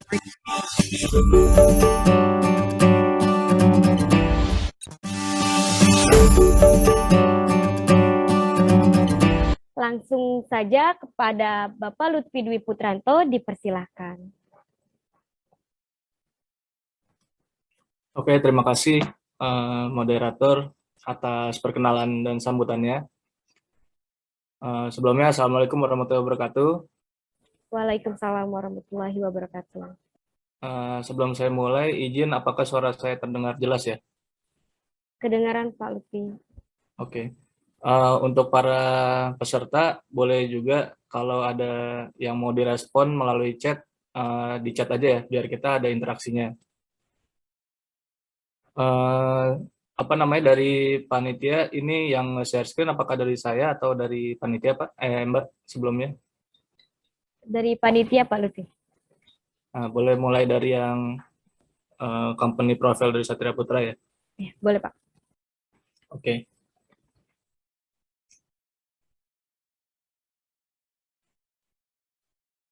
Langsung saja kepada Bapak Lutfi Dwi Putranto, dipersilahkan. Oke, terima kasih moderator atas perkenalan dan sambutannya. Sebelumnya, Assalamualaikum warahmatullahi wabarakatuh. Waalaikumsalam warahmatullahi wabarakatuh. Sebelum saya mulai, izin apakah suara saya terdengar jelas ya? Kedengaran Pak Lutfi. Oke. Untuk para peserta, boleh juga kalau ada yang mau direspon melalui chat, di chat aja ya, biar kita ada interaksinya. Apa namanya, dari panitia ini yang share screen, apakah dari saya atau dari panitia, Pak? Mbak, sebelumnya? Dari panitia Pak Lutfi. Boleh mulai dari yang company profile dari Satria Putra ya? Ya, boleh Pak. Oke.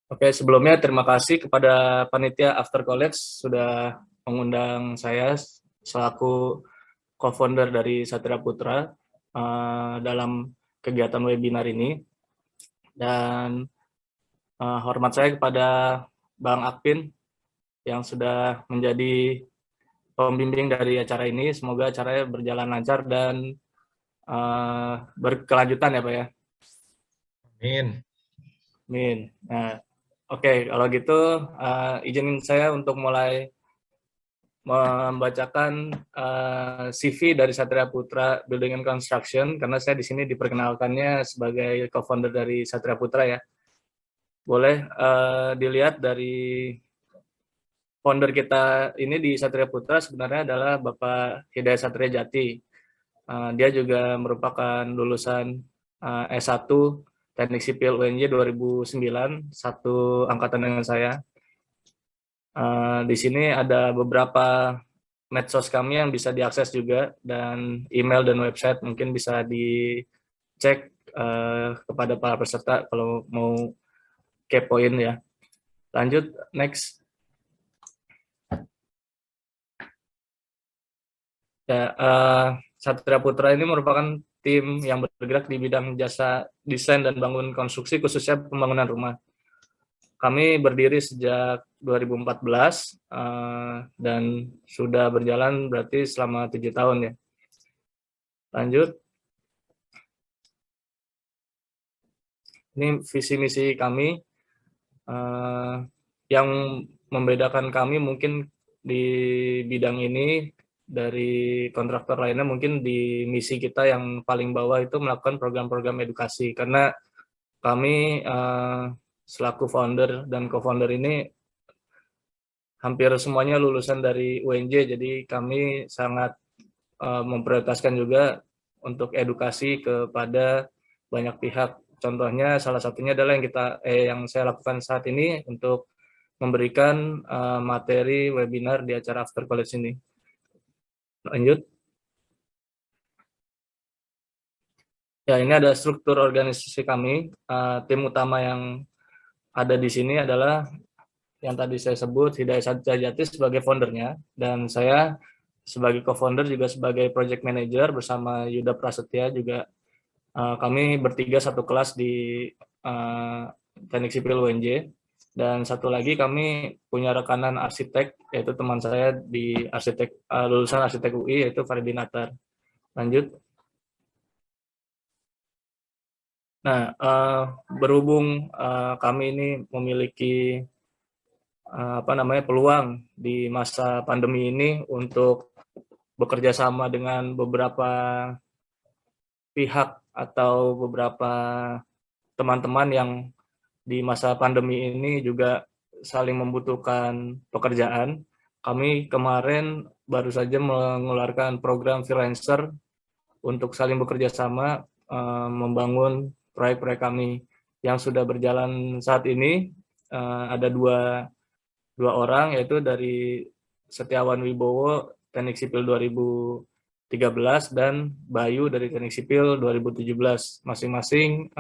Oke, sebelumnya terima kasih kepada panitia After College sudah mengundang saya selaku co-founder dari Satria Putra dalam kegiatan webinar ini. Dan hormat saya kepada Bang Akpin yang sudah menjadi pembimbing dari acara ini. Semoga acaranya berjalan lancar dan berkelanjutan ya Pak ya. Amin. Amin. Nah, oke, kalau gitu izinin saya untuk mulai membacakan CV dari Satria Putra Building and Construction, karena saya di sini diperkenalkannya sebagai co-founder dari Satria Putra ya. Boleh dilihat dari founder kita ini di Satria Putra sebenarnya adalah Bapak Hidayat Satria Jati. Dia juga merupakan lulusan S1 Teknik Sipil UNJ 2009, satu angkatan dengan saya. Di sini ada beberapa medsos kami yang bisa diakses juga, dan email dan website mungkin bisa dicek kepada para peserta kalau mau kepoin ya. Lanjut, next. Ya, Satria Putra ini merupakan tim yang bergerak di bidang jasa desain dan bangun konstruksi, khususnya pembangunan rumah. Kami berdiri sejak 2014 dan sudah berjalan berarti selama 7 tahun ya. Lanjut. Ini visi misi kami. Yang membedakan kami mungkin di bidang ini dari kontraktor lainnya, mungkin di misi kita yang paling bawah itu melakukan program-program edukasi, karena kami selaku founder dan co-founder ini hampir semuanya lulusan dari UNJ, jadi kami sangat memprioritaskan juga untuk edukasi kepada banyak pihak. Contohnya salah satunya adalah yang saya lakukan saat ini untuk memberikan materi webinar di acara After College ini. Lanjut. Ya, ini ada struktur organisasi kami. Tim utama yang ada di sini adalah yang tadi saya sebut, Hidayat Satria Jati sebagai foundernya, dan saya sebagai co-founder juga sebagai project manager bersama Yuda Prasetya juga. Kami bertiga satu kelas di Teknik Sipil UNJ, dan satu lagi kami punya rekanan arsitek, yaitu teman saya di lulusan arsitek UI, yaitu Faridin Natar. Lanjut. Nah, berhubung kami ini memiliki peluang di masa pandemi ini untuk bekerja sama dengan beberapa pihak atau beberapa teman-teman yang di masa pandemi ini juga saling membutuhkan pekerjaan. Kami kemarin baru saja mengeluarkan program freelancer untuk saling bekerja sama membangun proyek-proyek kami yang sudah berjalan saat ini. Ada dua orang, yaitu dari Setiawan Wibowo Teknik Sipil 2013 dan Bayu dari Teknik Sipil 2017. Masing-masing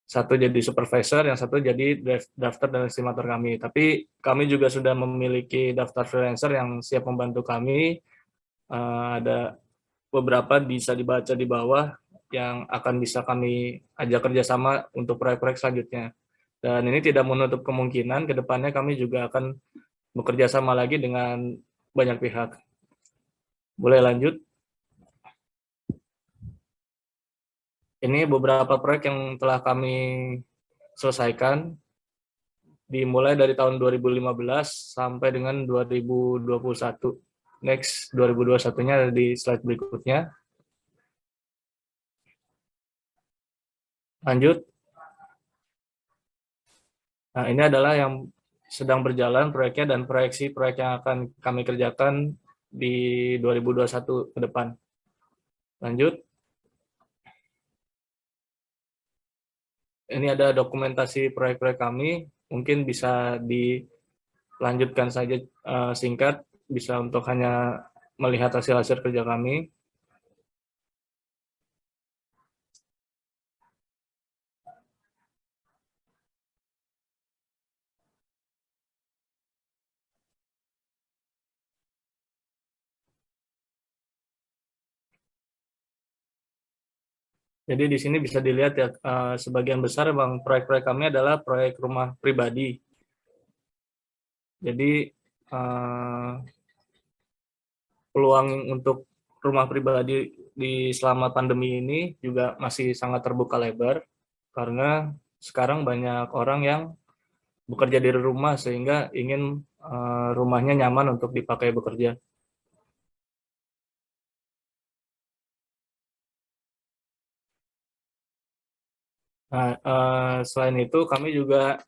satu jadi supervisor, yang satu jadi drafter dan estimator kami. Tapi kami juga sudah memiliki daftar freelancer yang siap membantu kami. Ada beberapa bisa dibaca di bawah yang akan bisa kami ajak kerjasama untuk proyek-proyek selanjutnya. Dan ini tidak menutup kemungkinan ke depannya kami juga akan bekerja sama lagi dengan banyak pihak. Boleh lanjut? Ini beberapa proyek yang telah kami selesaikan, dimulai dari tahun 2015 sampai dengan 2021. Next, 2021-nya ada di slide berikutnya. Lanjut. Nah, ini adalah yang sedang berjalan proyeknya dan proyeksi proyek yang akan kami kerjakan di 2021 ke depan. Lanjut. Ini ada dokumentasi proyek-proyek kami, mungkin bisa dilanjutkan saja singkat, bisa untuk hanya melihat hasil-hasil kerja kami. Jadi di sini bisa dilihat ya, sebagian besar memang proyek-proyek kami adalah proyek rumah pribadi. Jadi peluang untuk rumah pribadi di selama pandemi ini juga masih sangat terbuka lebar, karena sekarang banyak orang yang bekerja dari rumah sehingga ingin rumahnya nyaman untuk dipakai bekerja. Nah, selain itu kami juga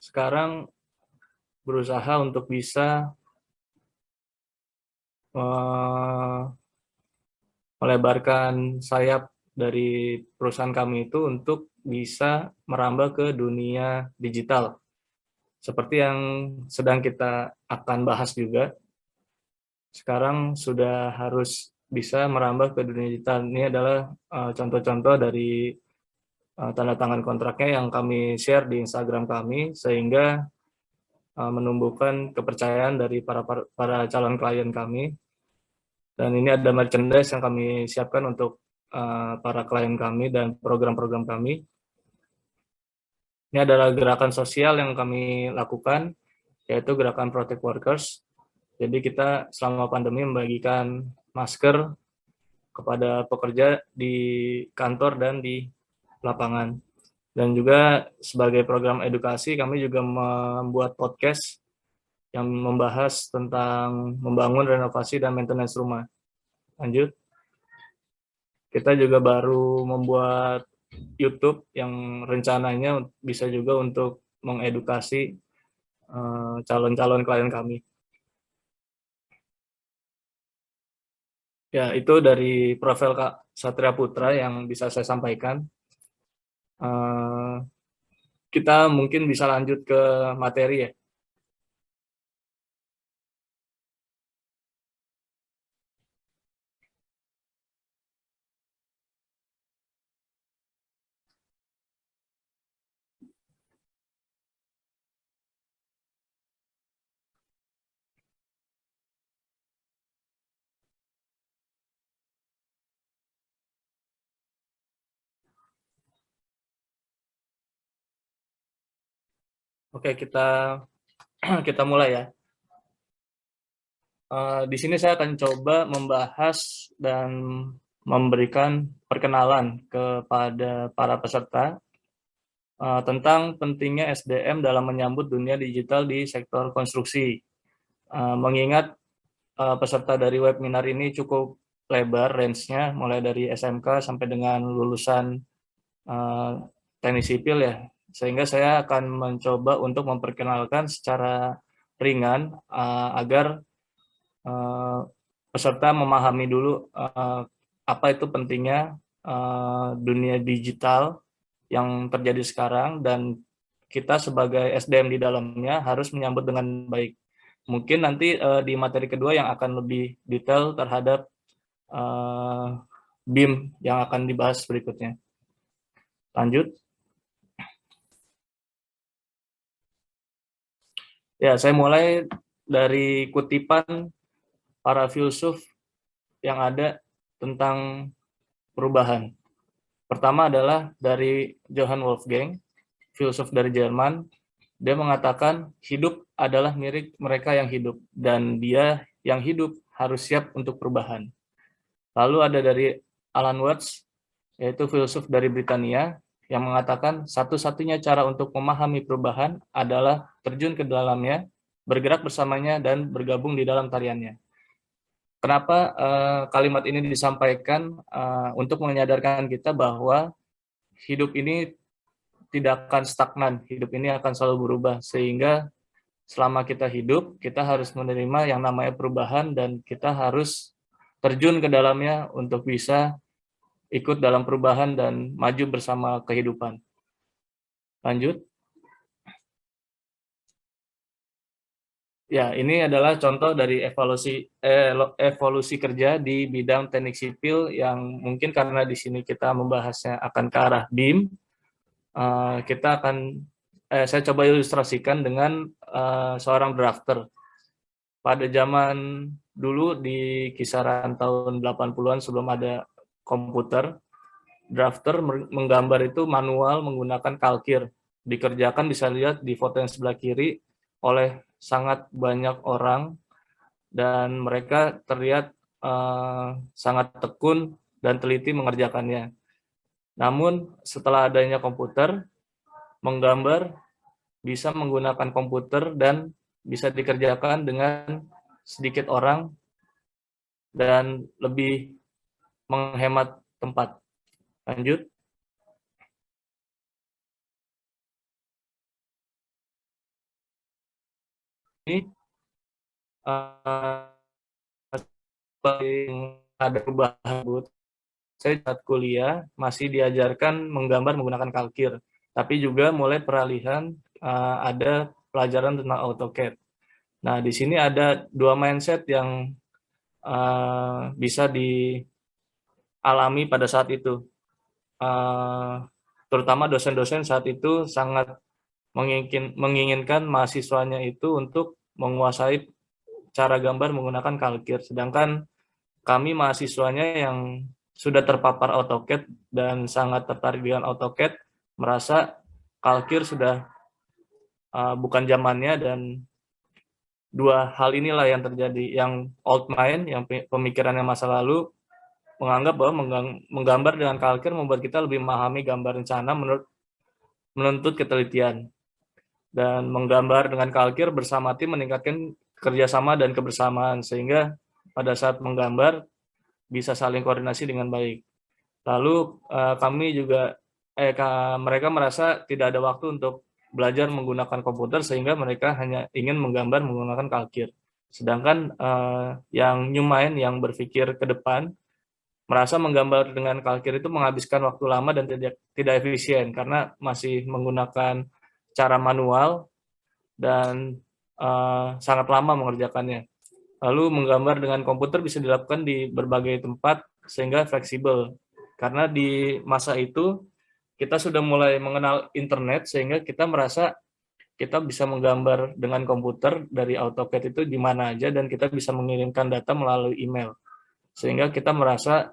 sekarang berusaha untuk bisa melebarkan sayap dari perusahaan kami itu untuk bisa merambah ke dunia digital. Seperti yang sedang kita akan bahas juga, sekarang sudah harus bisa merambah ke dunia digital. Ini adalah contoh-contoh dari tanda tangan kontraknya yang kami share di Instagram kami, sehingga menumbuhkan kepercayaan dari para calon klien kami. Dan ini ada merchandise yang kami siapkan untuk para klien kami dan program-program kami. Ini adalah gerakan sosial yang kami lakukan, yaitu gerakan Protect Workers. Jadi kita selama pandemi membagikan masker kepada pekerja di kantor dan di lapangan. Dan juga sebagai program edukasi, kami juga membuat podcast yang membahas tentang membangun, renovasi, dan maintenance rumah. Lanjut. Kita juga baru membuat YouTube yang rencananya bisa juga untuk mengedukasi calon-calon klien kami. Ya, itu dari profil Kak Satria Putra yang bisa saya sampaikan. Kita mungkin bisa lanjut ke materi ya. Oke, kita mulai ya. Di sini saya akan coba membahas dan memberikan perkenalan kepada para peserta tentang pentingnya SDM dalam menyambut dunia digital di sektor konstruksi. Mengingat peserta dari webinar ini cukup lebar range-nya, mulai dari SMK sampai dengan lulusan teknik sipil ya, sehingga saya akan mencoba untuk memperkenalkan secara ringan agar peserta memahami dulu apa itu pentingnya dunia digital yang terjadi sekarang, dan kita sebagai SDM di dalamnya harus menyambut dengan baik. Mungkin nanti di materi kedua yang akan lebih detail terhadap BIM yang akan dibahas berikutnya. Lanjut. Ya, saya mulai dari kutipan para filsuf yang ada tentang perubahan. Pertama adalah dari Johann Wolfgang, filsuf dari Jerman. Dia mengatakan hidup adalah milik mereka yang hidup, dan dia yang hidup harus siap untuk perubahan. Lalu ada dari Alan Watts, yaitu filsuf dari Britania, yang mengatakan satu-satunya cara untuk memahami perubahan adalah terjun ke dalamnya, bergerak bersamanya, dan bergabung di dalam tariannya. Kenapa kalimat ini disampaikan? Untuk menyadarkan kita bahwa hidup ini tidak akan stagnan, hidup ini akan selalu berubah, sehingga selama kita hidup, kita harus menerima yang namanya perubahan, dan kita harus terjun ke dalamnya untuk bisa ikut dalam perubahan dan maju bersama kehidupan. Lanjut. Ya, ini adalah contoh dari evolusi kerja di bidang teknik sipil yang mungkin karena di sini kita membahasnya akan ke arah BIM, saya coba ilustrasikan dengan seorang drafter. Pada zaman dulu di kisaran tahun 80-an sebelum ada komputer, drafter menggambar itu manual menggunakan kalkir. Dikerjakan, bisa lihat di foto yang sebelah kiri, oleh sangat banyak orang, dan mereka terlihat sangat tekun dan teliti mengerjakannya. Namun setelah adanya komputer, menggambar bisa menggunakan komputer dan bisa dikerjakan dengan sedikit orang dan lebih menghemat tempat. Lanjut. Ini ada perubahan. Saya saat kuliah masih diajarkan menggambar menggunakan kalkir, tapi juga mulai peralihan ada pelajaran tentang AutoCAD. Nah, di sini ada dua mindset yang bisa dialami pada saat itu. Terutama dosen-dosen saat itu sangat menginginkan mahasiswanya itu untuk menguasai cara gambar menggunakan kalkir, sedangkan kami mahasiswanya yang sudah terpapar AutoCAD dan sangat tertarik dengan AutoCAD merasa kalkir sudah bukan zamannya, dan dua hal inilah yang terjadi. Yang old mind, yang pemikirannya masa lalu, menganggap bahwa menggambar dengan kalkir membuat kita lebih memahami gambar rencana menuntut ketelitian. Dan menggambar dengan kalkir bersama tim meningkatkan kerjasama dan kebersamaan, sehingga pada saat menggambar bisa saling koordinasi dengan baik. Lalu mereka merasa tidak ada waktu untuk belajar menggunakan komputer, sehingga mereka hanya ingin menggambar menggunakan kalkir. Sedangkan yang new mind, yang berpikir ke depan, merasa menggambar dengan kalkir itu menghabiskan waktu lama dan tidak efisien karena masih menggunakan cara manual dan sangat lama mengerjakannya. Lalu menggambar dengan komputer bisa dilakukan di berbagai tempat sehingga fleksibel. Karena di masa itu kita sudah mulai mengenal internet, sehingga kita merasa kita bisa menggambar dengan komputer dari AutoCAD itu di mana aja, dan kita bisa mengirimkan data melalui email. Sehingga kita merasa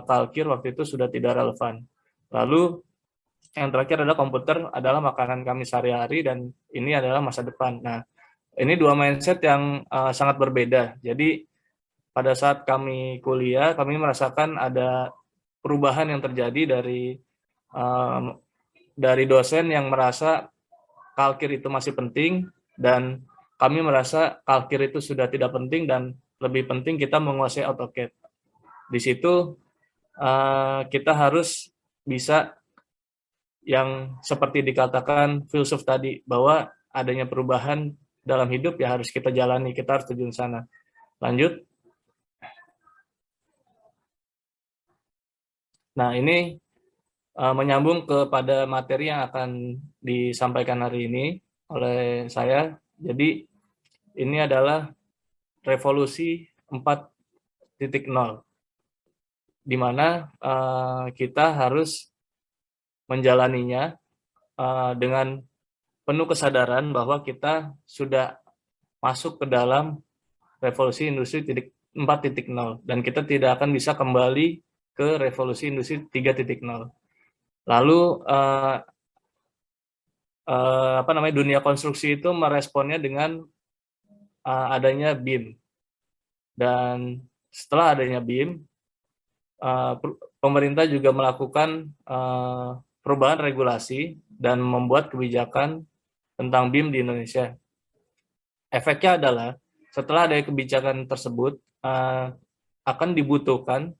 kalkir waktu itu sudah tidak relevan. Lalu yang terakhir adalah komputer adalah makanan kami sehari-hari dan ini adalah masa depan. Nah, ini dua mindset yang sangat berbeda. Jadi pada saat kami kuliah, kami merasakan ada perubahan yang terjadi dari dosen yang merasa kalkir itu masih penting, dan kami merasa kalkir itu sudah tidak penting dan lebih penting kita menguasai AutoCAD. Di situ kita harus bisa yang seperti dikatakan filsuf tadi, bahwa adanya perubahan dalam hidup ya harus kita jalani, kita harus terjun sana. Lanjut. Nah, ini menyambung kepada materi yang akan disampaikan hari ini oleh saya. Jadi ini adalah revolusi 4.0, di mana kita harus menjalaninya dengan penuh kesadaran bahwa kita sudah masuk ke dalam revolusi industri 4.0 dan kita tidak akan bisa kembali ke revolusi industri 3.0. Lalu dunia konstruksi itu meresponnya dengan adanya BIM. Dan setelah adanya BIM, pemerintah juga melakukan perubahan regulasi dan membuat kebijakan tentang BIM di Indonesia. Efeknya adalah setelah ada kebijakan tersebut akan dibutuhkan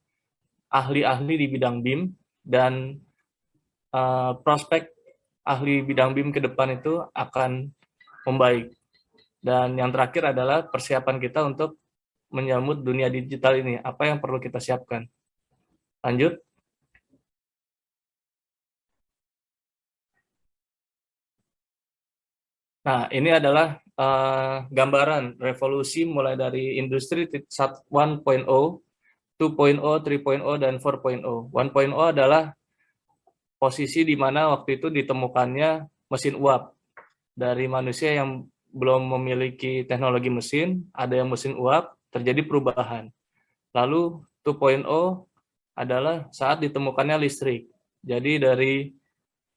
ahli-ahli di bidang BIM dan prospek ahli bidang BIM ke depan itu akan membaik. Dan yang terakhir adalah persiapan kita untuk menyambut dunia digital ini. Apa yang perlu kita siapkan? Lanjut. Nah, ini adalah gambaran revolusi mulai dari industri 1.0, 2.0, 3.0, dan 4.0. 1.0 adalah posisi di mana waktu itu ditemukannya mesin uap. Dari manusia yang belum memiliki teknologi mesin, ada yang mesin uap, terjadi perubahan. Lalu 2.0 adalah saat ditemukannya listrik. Jadi dari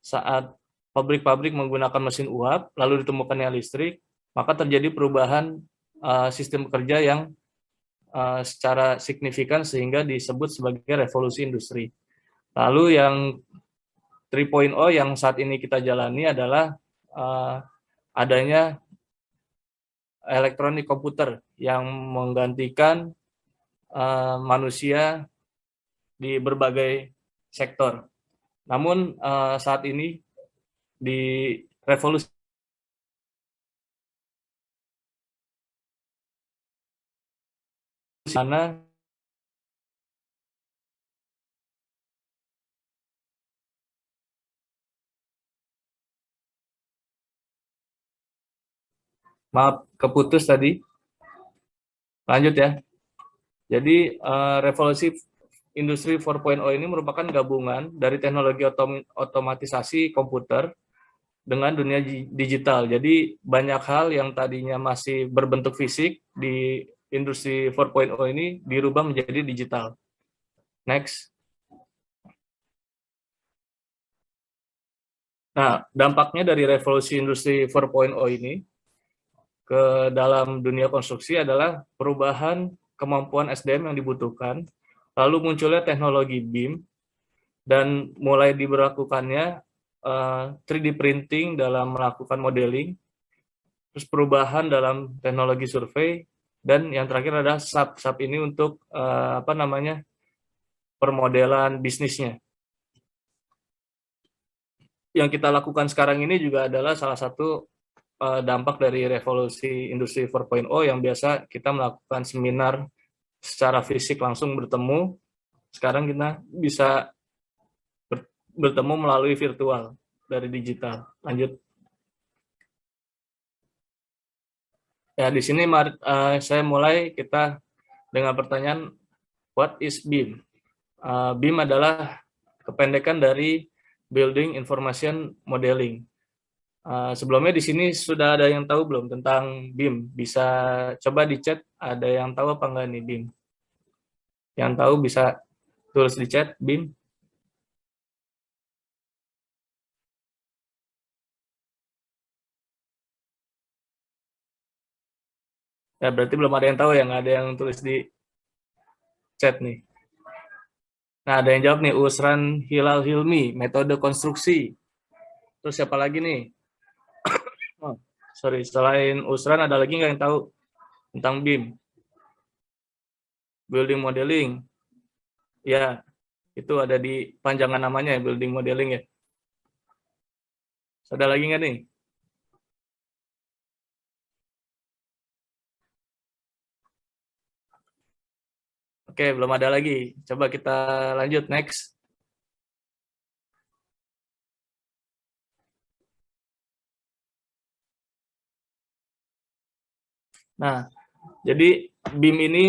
saat pabrik-pabrik menggunakan mesin uap, lalu ditemukannya listrik, maka terjadi perubahan sistem kerja yang secara signifikan sehingga disebut sebagai revolusi industri. Lalu yang 3.0 yang saat ini kita jalani adalah adanya elektronik komputer yang menggantikan manusia di berbagai sektor. Namun saat ini di revolusi sana maaf keputus tadi. Lanjut ya. Jadi revolusi industri 4.0 ini merupakan gabungan dari teknologi otomatisasi komputer dengan dunia digital. Jadi banyak hal yang tadinya masih berbentuk fisik di industri 4.0 ini dirubah menjadi digital. Next. Nah, dampaknya dari revolusi industri 4.0 ini ke dalam dunia konstruksi adalah perubahan kemampuan SDM yang dibutuhkan, lalu munculnya teknologi BIM, dan mulai diberlakukannya 3D printing dalam melakukan modeling, terus perubahan dalam teknologi survei, dan yang terakhir adalah SAP ini untuk permodelan bisnisnya. Yang kita lakukan sekarang ini juga adalah salah satu dampak dari revolusi industri 4.0 yang biasa kita melakukan seminar secara fisik langsung bertemu. Sekarang kita bisa bertemu melalui virtual dari digital. Lanjut. Ya, di sini saya mulai kita dengan pertanyaan what is BIM? BIM adalah kependekan dari Building Information Modeling. Sebelumnya di sini sudah ada yang tahu belum tentang BIM? Bisa coba di chat, ada yang tahu apa enggak nih BIM? Yang tahu bisa tulis di chat BIM. Ya berarti belum ada yang tahu ya, nggak ada yang tulis di chat nih. Nah, ada yang jawab nih, Usran Hilal Hilmi, metode konstruksi. Terus siapa lagi nih? Oh, sorry, selain Usran ada lagi nggak yang tahu tentang BIM? Building modeling. Ya, itu ada di panjangan namanya ya, building modeling ya. Ada lagi nggak nih? Oke, belum ada lagi. Coba kita lanjut, next. Nah, jadi BIM ini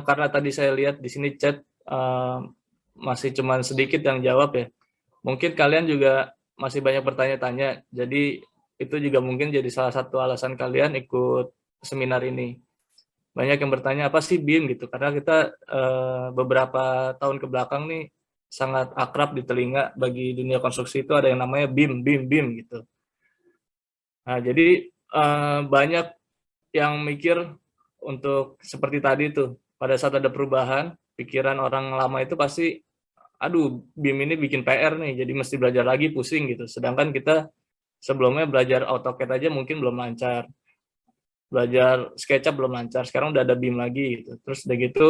karena tadi saya lihat di sini chat masih cuma sedikit yang jawab ya. Mungkin kalian juga masih banyak bertanya-tanya. Jadi itu juga mungkin jadi salah satu alasan kalian ikut seminar ini. Banyak yang bertanya apa sih BIM gitu, karena kita beberapa tahun ke belakang nih sangat akrab di telinga bagi dunia konstruksi itu ada yang namanya BIM, BIM, BIM gitu. Nah, jadi banyak yang mikir untuk seperti tadi tuh, pada saat ada perubahan, pikiran orang lama itu pasti, aduh BIM ini bikin PR nih, jadi mesti belajar lagi, pusing gitu. Sedangkan kita sebelumnya belajar AutoCAD aja mungkin belum lancar, belajar SketchUp belum lancar, sekarang udah ada BIM lagi gitu. Terus udah gitu,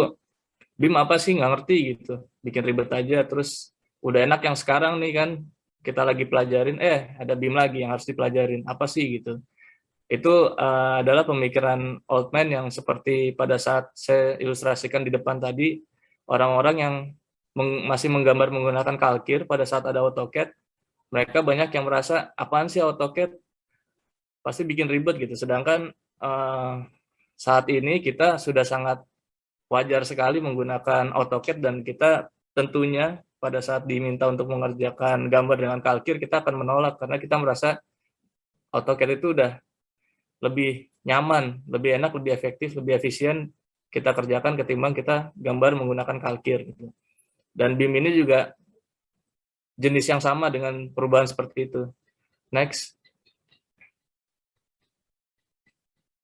BIM apa sih, nggak ngerti gitu, bikin ribet aja. Terus udah enak yang sekarang nih kan, kita lagi pelajarin, ada BIM lagi yang harus dipelajarin, apa sih gitu. Itu adalah pemikiran old man yang seperti pada saat saya ilustrasikan di depan tadi, orang-orang yang masih menggambar menggunakan kalkir pada saat ada AutoCAD, mereka banyak yang merasa, apaan sih AutoCAD, pasti bikin ribet gitu. Sedangkan saat ini kita sudah sangat wajar sekali menggunakan AutoCAD dan kita tentunya pada saat diminta untuk mengerjakan gambar dengan kalkir, kita akan menolak karena kita merasa AutoCAD itu udah lebih nyaman, lebih enak, lebih efektif, lebih efisien kita kerjakan ketimbang kita gambar menggunakan kalkir gitu. Dan BIM ini juga jenis yang sama dengan perubahan seperti itu. Next.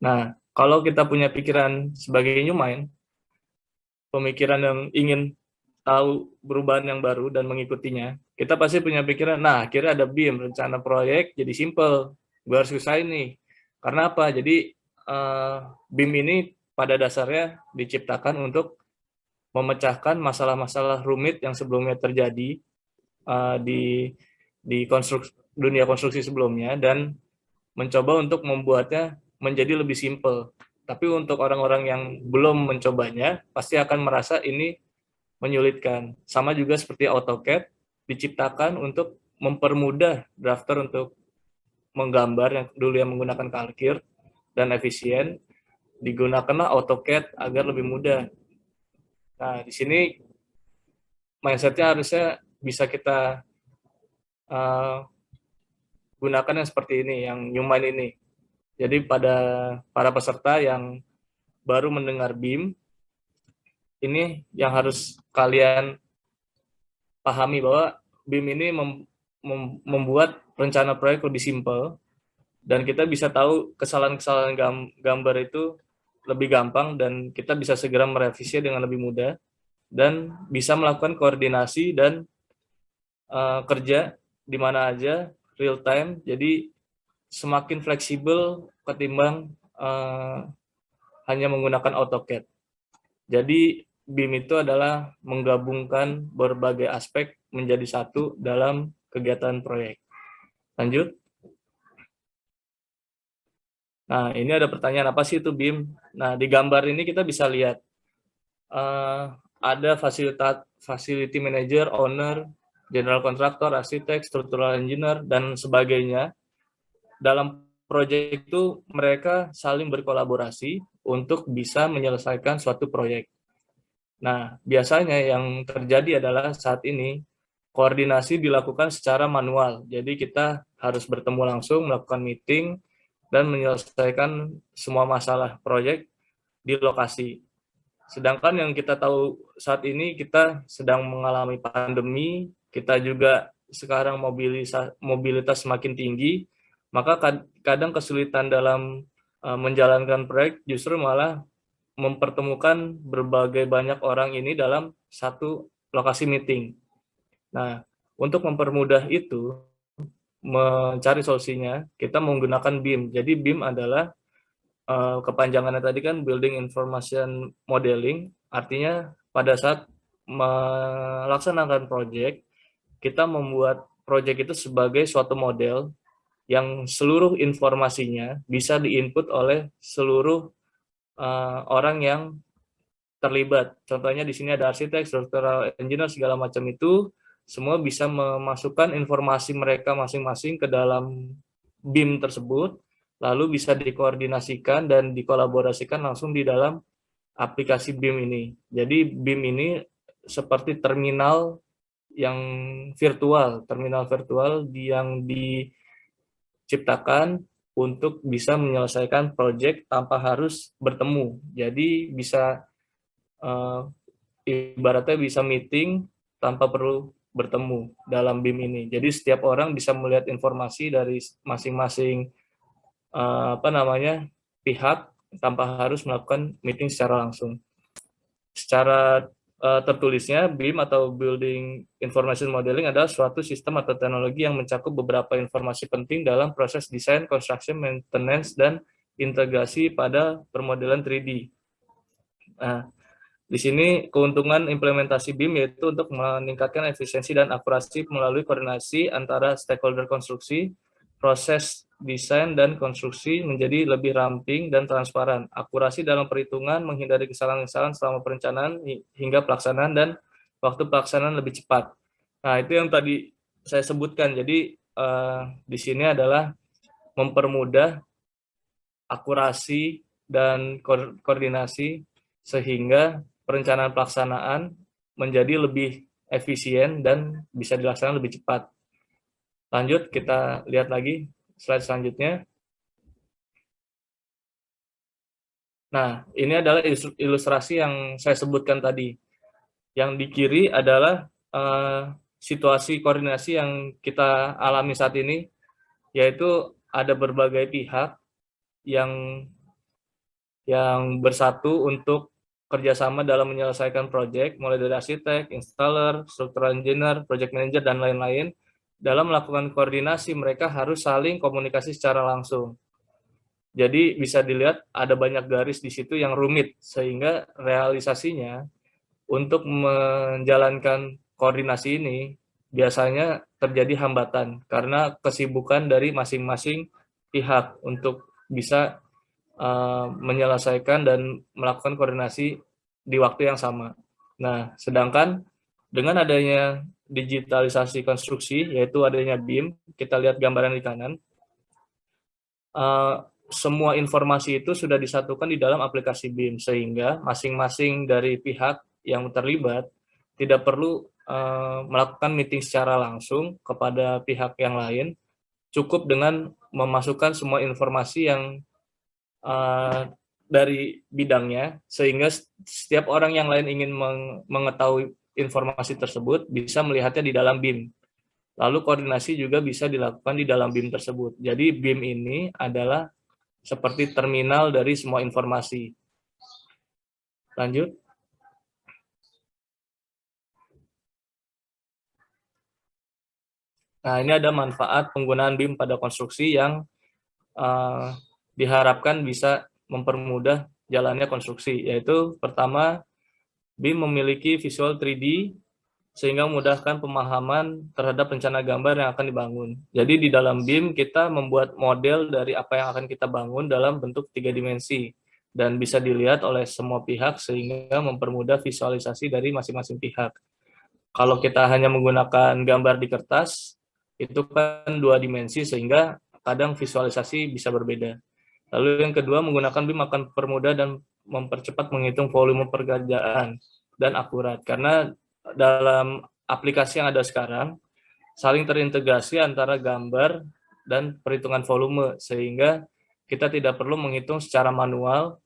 Nah, kalau kita punya pikiran sebagai new mind, pemikiran yang ingin tahu perubahan yang baru dan mengikutinya, kita pasti punya pikiran, nah akhirnya ada BIM, rencana proyek jadi simple, gue harus usahain nih. Karena apa? Jadi BIM ini pada dasarnya diciptakan untuk memecahkan masalah-masalah rumit yang sebelumnya terjadi di dunia konstruksi sebelumnya dan mencoba untuk membuatnya menjadi lebih simpel. Tapi untuk orang-orang yang belum mencobanya, pasti akan merasa ini menyulitkan. Sama juga seperti AutoCAD, diciptakan untuk mempermudah drafter untuk menggambar yang dulu yang menggunakan kalkir dan efisien, digunakanlah AutoCAD agar lebih mudah. Nah, di sini mindset-nya harusnya bisa kita gunakan yang seperti ini, yang Newman ini. Jadi pada para peserta yang baru mendengar BIM, ini yang harus kalian pahami bahwa BIM ini membuat rencana proyek lebih simpel dan kita bisa tahu kesalahan-kesalahan gambar itu lebih gampang dan kita bisa segera merevisi dengan lebih mudah dan bisa melakukan koordinasi dan kerja di mana aja real time. Jadi semakin fleksibel ketimbang hanya menggunakan AutoCAD. Jadi BIM itu adalah menggabungkan berbagai aspek menjadi satu dalam kegiatan proyek. Lanjut. Nah, ini ada pertanyaan, apa sih itu BIM? Nah, di gambar ini kita bisa lihat ada facility manager, owner, general contractor, arsitek, structural engineer, dan sebagainya. Dalam proyek itu mereka saling berkolaborasi untuk bisa menyelesaikan suatu proyek. Nah, biasanya yang terjadi adalah saat ini koordinasi dilakukan secara manual. Jadi kita harus bertemu langsung, melakukan meeting, dan menyelesaikan semua masalah proyek di lokasi. Sedangkan yang kita tahu saat ini kita sedang mengalami pandemi, kita juga sekarang mobilitas semakin tinggi, maka kadang kesulitan dalam menjalankan proyek justru malah mempertemukan berbagai banyak orang ini dalam satu lokasi meeting. Nah, untuk mempermudah itu, mencari solusinya, kita menggunakan BIM. Jadi BIM adalah kepanjangannya tadi kan Building Information Modeling, artinya pada saat melaksanakan proyek, kita membuat proyek itu sebagai suatu model yang seluruh informasinya bisa diinput oleh seluruh orang yang terlibat. Contohnya di sini ada arsitek, structural engineer, segala macam itu semua bisa memasukkan informasi mereka masing-masing ke dalam BIM tersebut, lalu bisa dikoordinasikan dan dikolaborasikan langsung di dalam aplikasi BIM ini. Jadi BIM ini seperti terminal virtual yang ciptakan untuk bisa menyelesaikan proyek tanpa harus bertemu. Jadi bisa ibaratnya bisa meeting tanpa perlu bertemu dalam BIM ini. Jadi setiap orang bisa melihat informasi dari masing-masing pihak tanpa harus melakukan meeting secara langsung. Secara tertulisnya, BIM atau Building Information Modeling adalah suatu sistem atau teknologi yang mencakup beberapa informasi penting dalam proses desain, construction, maintenance, dan integrasi pada permodelan 3D. Nah, di sini keuntungan implementasi BIM yaitu untuk meningkatkan efisiensi dan akurasi melalui koordinasi antara stakeholder konstruksi, proses desain dan konstruksi menjadi lebih ramping dan transparan. Akurasi dalam perhitungan, menghindari kesalahan-kesalahan selama perencanaan hingga pelaksanaan, dan waktu pelaksanaan lebih cepat. Nah, itu yang tadi saya sebutkan. Jadi di sini adalah mempermudah akurasi dan koordinasi sehingga perencanaan pelaksanaan menjadi lebih efisien dan bisa dilaksanakan lebih cepat. Lanjut, kita lihat lagi slide selanjutnya. Nah, ini adalah ilustrasi yang saya sebutkan tadi. Yang di kiri adalah situasi koordinasi yang kita alami saat ini, yaitu ada berbagai pihak yang bersatu untuk kerjasama dalam menyelesaikan proyek, mulai dari arsitek, installer, structural engineer, project manager, dan lain-lain. Dalam melakukan koordinasi, mereka harus saling komunikasi secara langsung. Jadi bisa dilihat ada banyak garis di situ yang rumit, sehingga realisasinya untuk menjalankan koordinasi ini biasanya terjadi hambatan karena kesibukan dari masing-masing pihak untuk bisa menyelesaikan dan melakukan koordinasi di waktu yang sama. Nah, sedangkan dengan adanya digitalisasi konstruksi, yaitu adanya BIM, kita lihat gambaran di kanan, semua informasi itu sudah disatukan di dalam aplikasi BIM, sehingga masing-masing dari pihak yang terlibat tidak perlu melakukan meeting secara langsung kepada pihak yang lain, cukup dengan memasukkan semua informasi yang dari bidangnya, sehingga setiap orang yang lain ingin mengetahui informasi tersebut bisa melihatnya di dalam BIM. Lalu koordinasi juga bisa dilakukan di dalam BIM tersebut. Jadi BIM ini adalah seperti terminal dari semua informasi. Lanjut. Nah, ini ada manfaat penggunaan BIM pada konstruksi yang diharapkan bisa mempermudah jalannya konstruksi, yaitu pertama, BIM memiliki visual 3D sehingga memudahkan pemahaman terhadap rencana gambar yang akan dibangun. Jadi di dalam BIM kita membuat model dari apa yang akan kita bangun dalam bentuk 3 dimensi dan bisa dilihat oleh semua pihak sehingga mempermudah visualisasi dari masing-masing pihak. Kalau kita hanya menggunakan gambar di kertas, itu kan 2 dimensi sehingga kadang visualisasi bisa berbeda. Lalu yang kedua, menggunakan BIM akan permudah dan mempercepat menghitung volume pekerjaan dan akurat. Karena dalam aplikasi yang ada sekarang, saling terintegrasi antara gambar dan perhitungan volume, sehingga kita tidak perlu menghitung secara manual.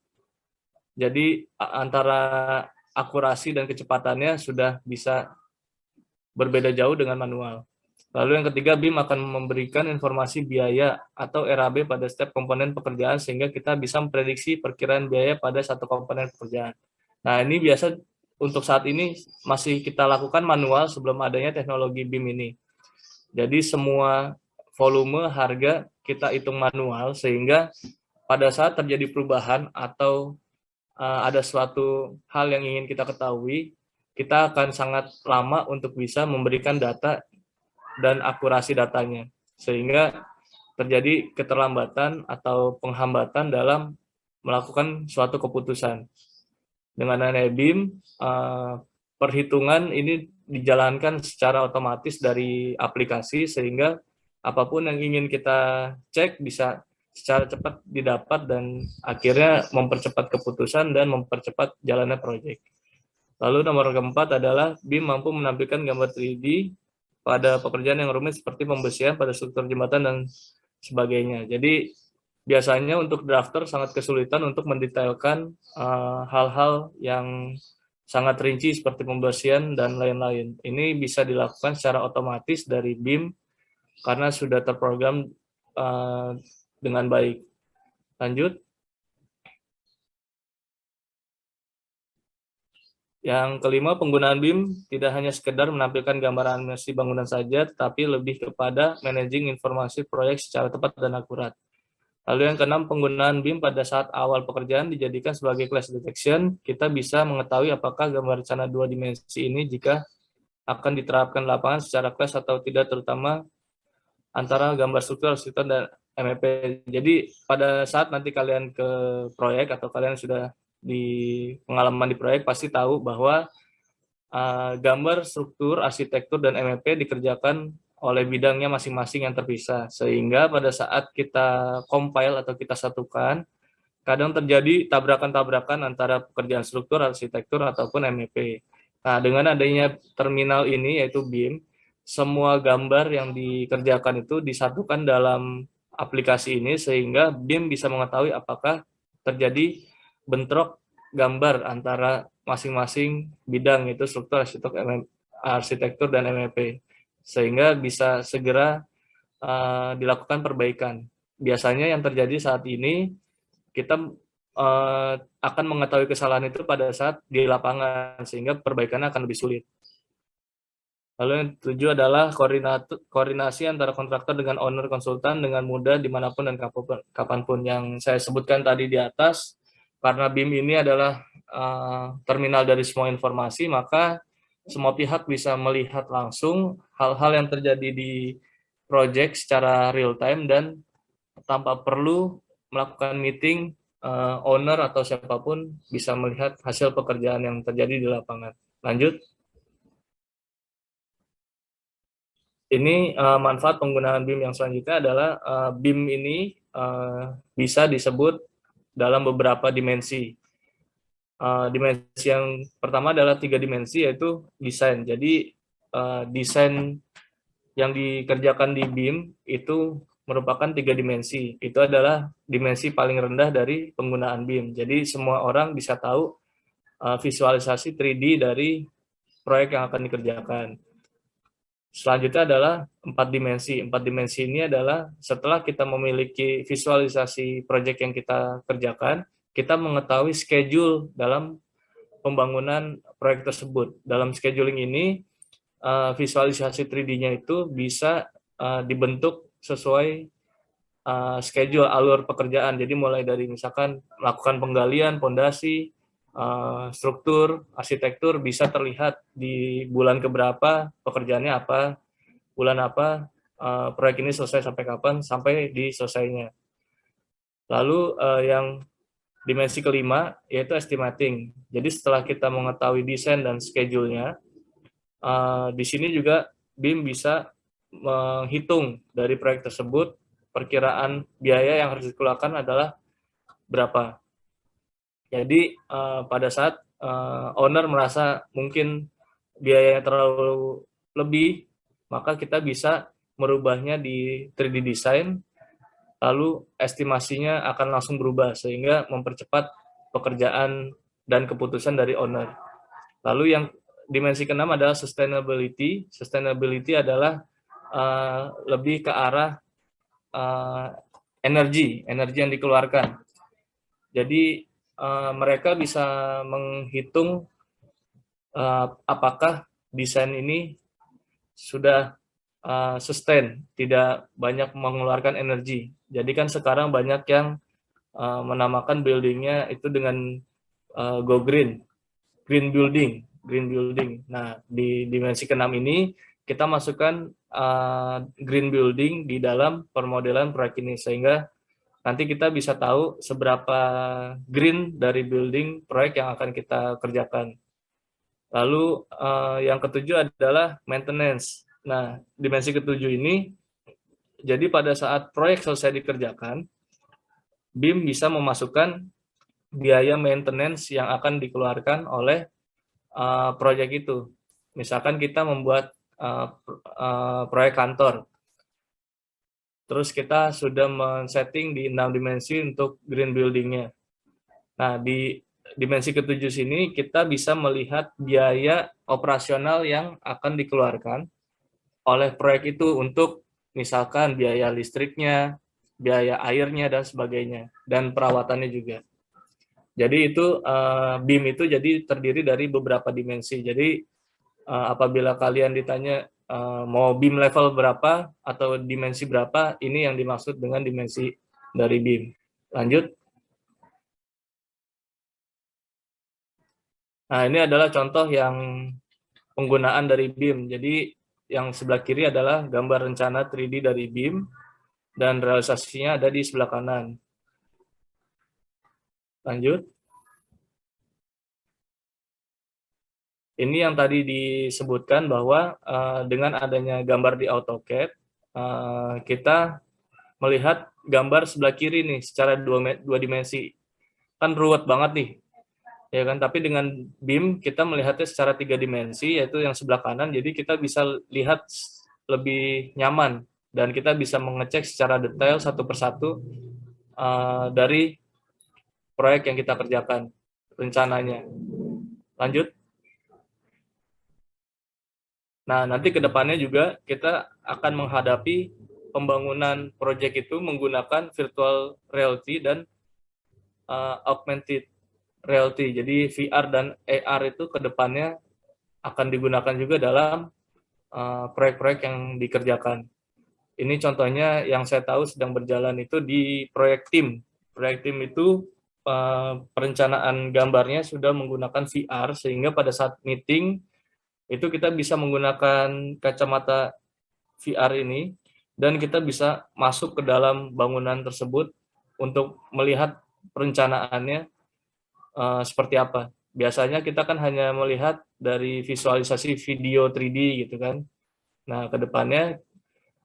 Jadi antara akurasi dan kecepatannya sudah bisa berbeda jauh dengan manual. Lalu yang ketiga, BIM akan memberikan informasi biaya atau RAB pada setiap komponen pekerjaan sehingga kita bisa memprediksi perkiraan biaya pada satu komponen pekerjaan. Nah, ini biasa untuk saat ini masih kita lakukan manual sebelum adanya teknologi BIM ini. Jadi semua volume, harga kita hitung manual sehingga pada saat terjadi perubahan atau ada suatu hal yang ingin kita ketahui, kita akan sangat lama untuk bisa memberikan data dan akurasi datanya, sehingga terjadi keterlambatan atau penghambatan dalam melakukan suatu keputusan. Dengan adanya BIM, perhitungan ini dijalankan secara otomatis dari aplikasi, sehingga apapun yang ingin kita cek bisa secara cepat didapat dan akhirnya mempercepat keputusan dan mempercepat jalannya proyek. Lalu nomor keempat adalah BIM mampu menampilkan gambar 3D pada pekerjaan yang rumit seperti pembersihan pada struktur jembatan dan sebagainya. Jadi biasanya untuk drafter sangat kesulitan untuk mendetailkan hal-hal yang sangat rinci seperti pembersihan dan lain-lain. Ini bisa dilakukan secara otomatis dari BIM karena sudah terprogram dengan baik. Lanjut. Yang kelima, penggunaan BIM tidak hanya sekedar menampilkan gambaran animasi bangunan saja, tetapi lebih kepada managing informasi proyek secara tepat dan akurat. Lalu yang keenam, penggunaan BIM pada saat awal pekerjaan dijadikan sebagai clash detection. Kita bisa mengetahui apakah gambar rencana 2 dimensi ini jika akan diterapkan lapangan secara clash atau tidak, terutama antara gambar struktur, arsitektur, dan MEP. Jadi pada saat nanti kalian ke proyek atau kalian sudah di pengalaman di proyek pasti tahu bahwa gambar struktur, arsitektur, dan MEP dikerjakan oleh bidangnya masing-masing yang terpisah. Sehingga pada saat kita compile atau kita satukan, kadang terjadi tabrakan-tabrakan antara pekerjaan struktur, arsitektur, ataupun MEP. Nah, dengan adanya terminal ini, yaitu BIM, semua gambar yang dikerjakan itu disatukan dalam aplikasi ini, sehingga BIM bisa mengetahui apakah terjadi bentrok gambar antara masing-masing bidang, yaitu struktur, arsitektur, dan MEP. Sehingga bisa segera dilakukan perbaikan. Biasanya yang terjadi saat ini, kita akan mengetahui kesalahan itu pada saat di lapangan, sehingga perbaikannya akan lebih sulit. Lalu yang ketujuh adalah koordinasi antara kontraktor dengan owner konsultan dengan mudah dimanapun dan kapanpun. Yang saya sebutkan tadi di atas, karena BIM ini adalah terminal dari semua informasi, maka semua pihak bisa melihat langsung hal-hal yang terjadi di proyek secara real time dan tanpa perlu melakukan meeting, owner atau siapapun bisa melihat hasil pekerjaan yang terjadi di lapangan. Lanjut. Ini manfaat penggunaan BIM yang selanjutnya adalah BIM ini bisa disebut dalam beberapa dimensi. Dimensi yang pertama adalah 3 dimensi, yaitu desain. Jadi desain yang dikerjakan di BIM itu merupakan 3 dimensi. Itu adalah dimensi paling rendah dari penggunaan BIM. Jadi semua orang bisa tahu visualisasi 3D dari proyek yang akan dikerjakan. Selanjutnya adalah 4 dimensi. 4 dimensi ini adalah setelah kita memiliki visualisasi proyek yang kita kerjakan, kita mengetahui schedule dalam pembangunan proyek tersebut. Dalam scheduling ini, visualisasi 3D-nya itu bisa dibentuk sesuai schedule alur pekerjaan. Jadi mulai dari misalkan melakukan penggalian, pondasi, struktur, arsitektur bisa terlihat di bulan keberapa, pekerjaannya apa, bulan apa, proyek ini selesai sampai kapan, sampai diselesainya. Lalu yang dimensi kelima yaitu estimating. Jadi setelah kita mengetahui desain dan schedule-nya, di sini juga BIM bisa menghitung dari proyek tersebut perkiraan biaya yang harus dikeluarkan adalah berapa. Jadi pada saat owner merasa mungkin biayanya terlalu lebih, maka kita bisa merubahnya di 3D design, lalu estimasinya akan langsung berubah sehingga mempercepat pekerjaan dan keputusan dari owner. Lalu yang dimensi keenam adalah sustainability. Sustainability adalah lebih ke arah energi yang dikeluarkan. Jadi mereka bisa menghitung apakah desain ini sudah sustain, tidak banyak mengeluarkan energi. Jadi kan sekarang banyak yang menamakan buildingnya itu dengan go green building. Nah, di dimensi keenam ini kita masukkan green building di dalam permodelan proyek ini, sehingga nanti kita bisa tahu seberapa green dari building proyek yang akan kita kerjakan. Lalu yang ketujuh adalah maintenance. Nah, dimensi ketujuh ini, jadi pada saat proyek selesai dikerjakan, BIM bisa memasukkan biaya maintenance yang akan dikeluarkan oleh proyek itu. Misalkan kita membuat proyek kantor. Terus kita sudah men-setting di 6 dimensi untuk green building-nya. Nah, di dimensi ketujuh sini kita bisa melihat biaya operasional yang akan dikeluarkan oleh proyek itu untuk misalkan biaya listriknya, biaya airnya, dan sebagainya, dan perawatannya juga. Jadi itu BIM itu jadi terdiri dari beberapa dimensi. Jadi apabila kalian ditanya mau BIM level berapa atau dimensi berapa, ini yang dimaksud dengan dimensi dari BIM. Lanjut. Nah, ini adalah contoh yang penggunaan dari BIM. Jadi yang sebelah kiri adalah gambar rencana 3D dari BIM dan realisasinya ada di sebelah kanan. Lanjut. Ini yang tadi disebutkan bahwa dengan adanya gambar di AutoCAD, kita melihat gambar sebelah kiri nih secara dua dimensi. Kan ruwet banget nih, ya kan? Tapi dengan BIM kita melihatnya secara 3 dimensi, yaitu yang sebelah kanan. Jadi kita bisa lihat lebih nyaman dan kita bisa mengecek secara detail satu persatu dari proyek yang kita kerjakan rencananya. Lanjut. Nah, nanti ke depannya juga kita akan menghadapi pembangunan proyek itu menggunakan virtual reality dan augmented reality. Jadi VR dan AR itu ke depannya akan digunakan juga dalam proyek-proyek yang dikerjakan. Ini contohnya yang saya tahu sedang berjalan itu di proyek tim. Proyek tim itu perencanaan gambarnya sudah menggunakan VR sehingga pada saat meeting itu kita bisa menggunakan kacamata VR ini dan kita bisa masuk ke dalam bangunan tersebut untuk melihat perencanaannya seperti apa. Biasanya kita kan hanya melihat dari visualisasi video 3D gitu kan. Nah, ke depannya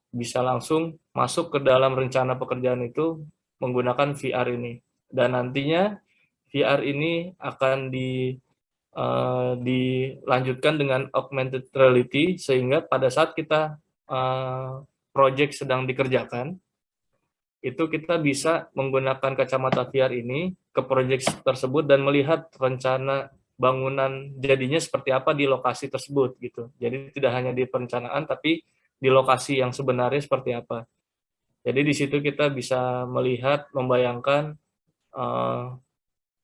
bisa langsung masuk ke dalam rencana pekerjaan itu menggunakan VR ini. Dan nantinya VR ini akan dilanjutkan dengan augmented reality sehingga pada saat kita project sedang dikerjakan itu kita bisa menggunakan kacamata VR ini ke project tersebut dan melihat rencana bangunan jadinya seperti apa di lokasi tersebut gitu. Jadi tidak hanya di perencanaan tapi di lokasi yang sebenarnya seperti apa. Jadi di situ kita bisa melihat, membayangkan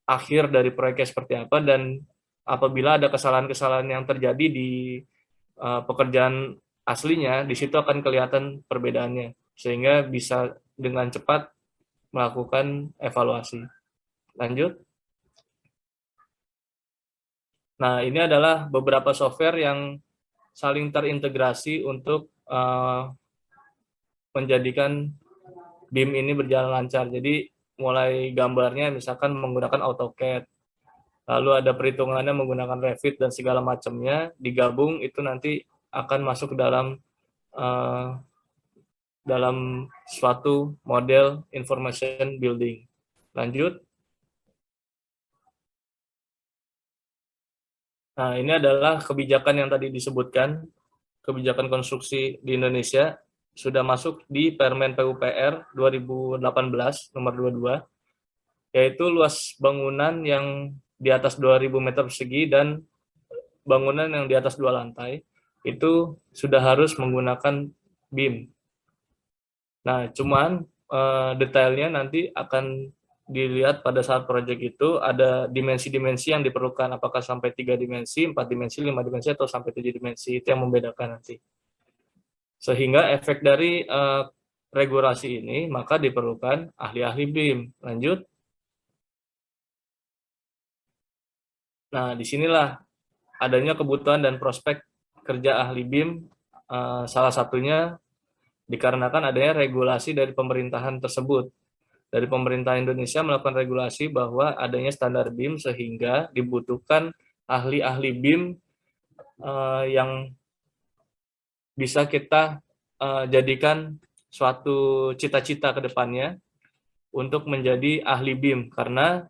akhir dari proyeknya seperti apa dan apabila ada kesalahan-kesalahan yang terjadi di pekerjaan aslinya, di situ akan kelihatan perbedaannya, sehingga bisa dengan cepat melakukan evaluasi. Lanjut. Nah, ini adalah beberapa software yang saling terintegrasi untuk menjadikan BIM ini berjalan lancar. Jadi, mulai gambarnya misalkan menggunakan AutoCAD, lalu ada perhitungannya menggunakan Revit dan segala macamnya, digabung itu nanti akan masuk ke dalam suatu model information building. Lanjut. Nah, ini adalah kebijakan yang tadi disebutkan, kebijakan konstruksi di Indonesia sudah masuk di Permen PUPR 2018 nomor 22, yaitu luas bangunan yang di atas 2.000 meter persegi dan bangunan yang di atas 2 lantai itu sudah harus menggunakan BIM. Nah, cuman detailnya nanti akan dilihat pada saat proyek itu ada dimensi-dimensi yang diperlukan, apakah sampai 3 dimensi, 4 dimensi, 5 dimensi, atau sampai 7 dimensi, itu yang membedakan nanti. Sehingga efek dari regulasi ini, maka diperlukan ahli-ahli BIM. Lanjut. Nah, disinilah adanya kebutuhan dan prospek kerja ahli BIM, salah satunya dikarenakan adanya regulasi dari pemerintahan tersebut. Dari pemerintah Indonesia melakukan regulasi bahwa adanya standar BIM sehingga dibutuhkan ahli-ahli BIM yang bisa kita jadikan suatu cita-cita ke depannya untuk menjadi ahli BIM, karena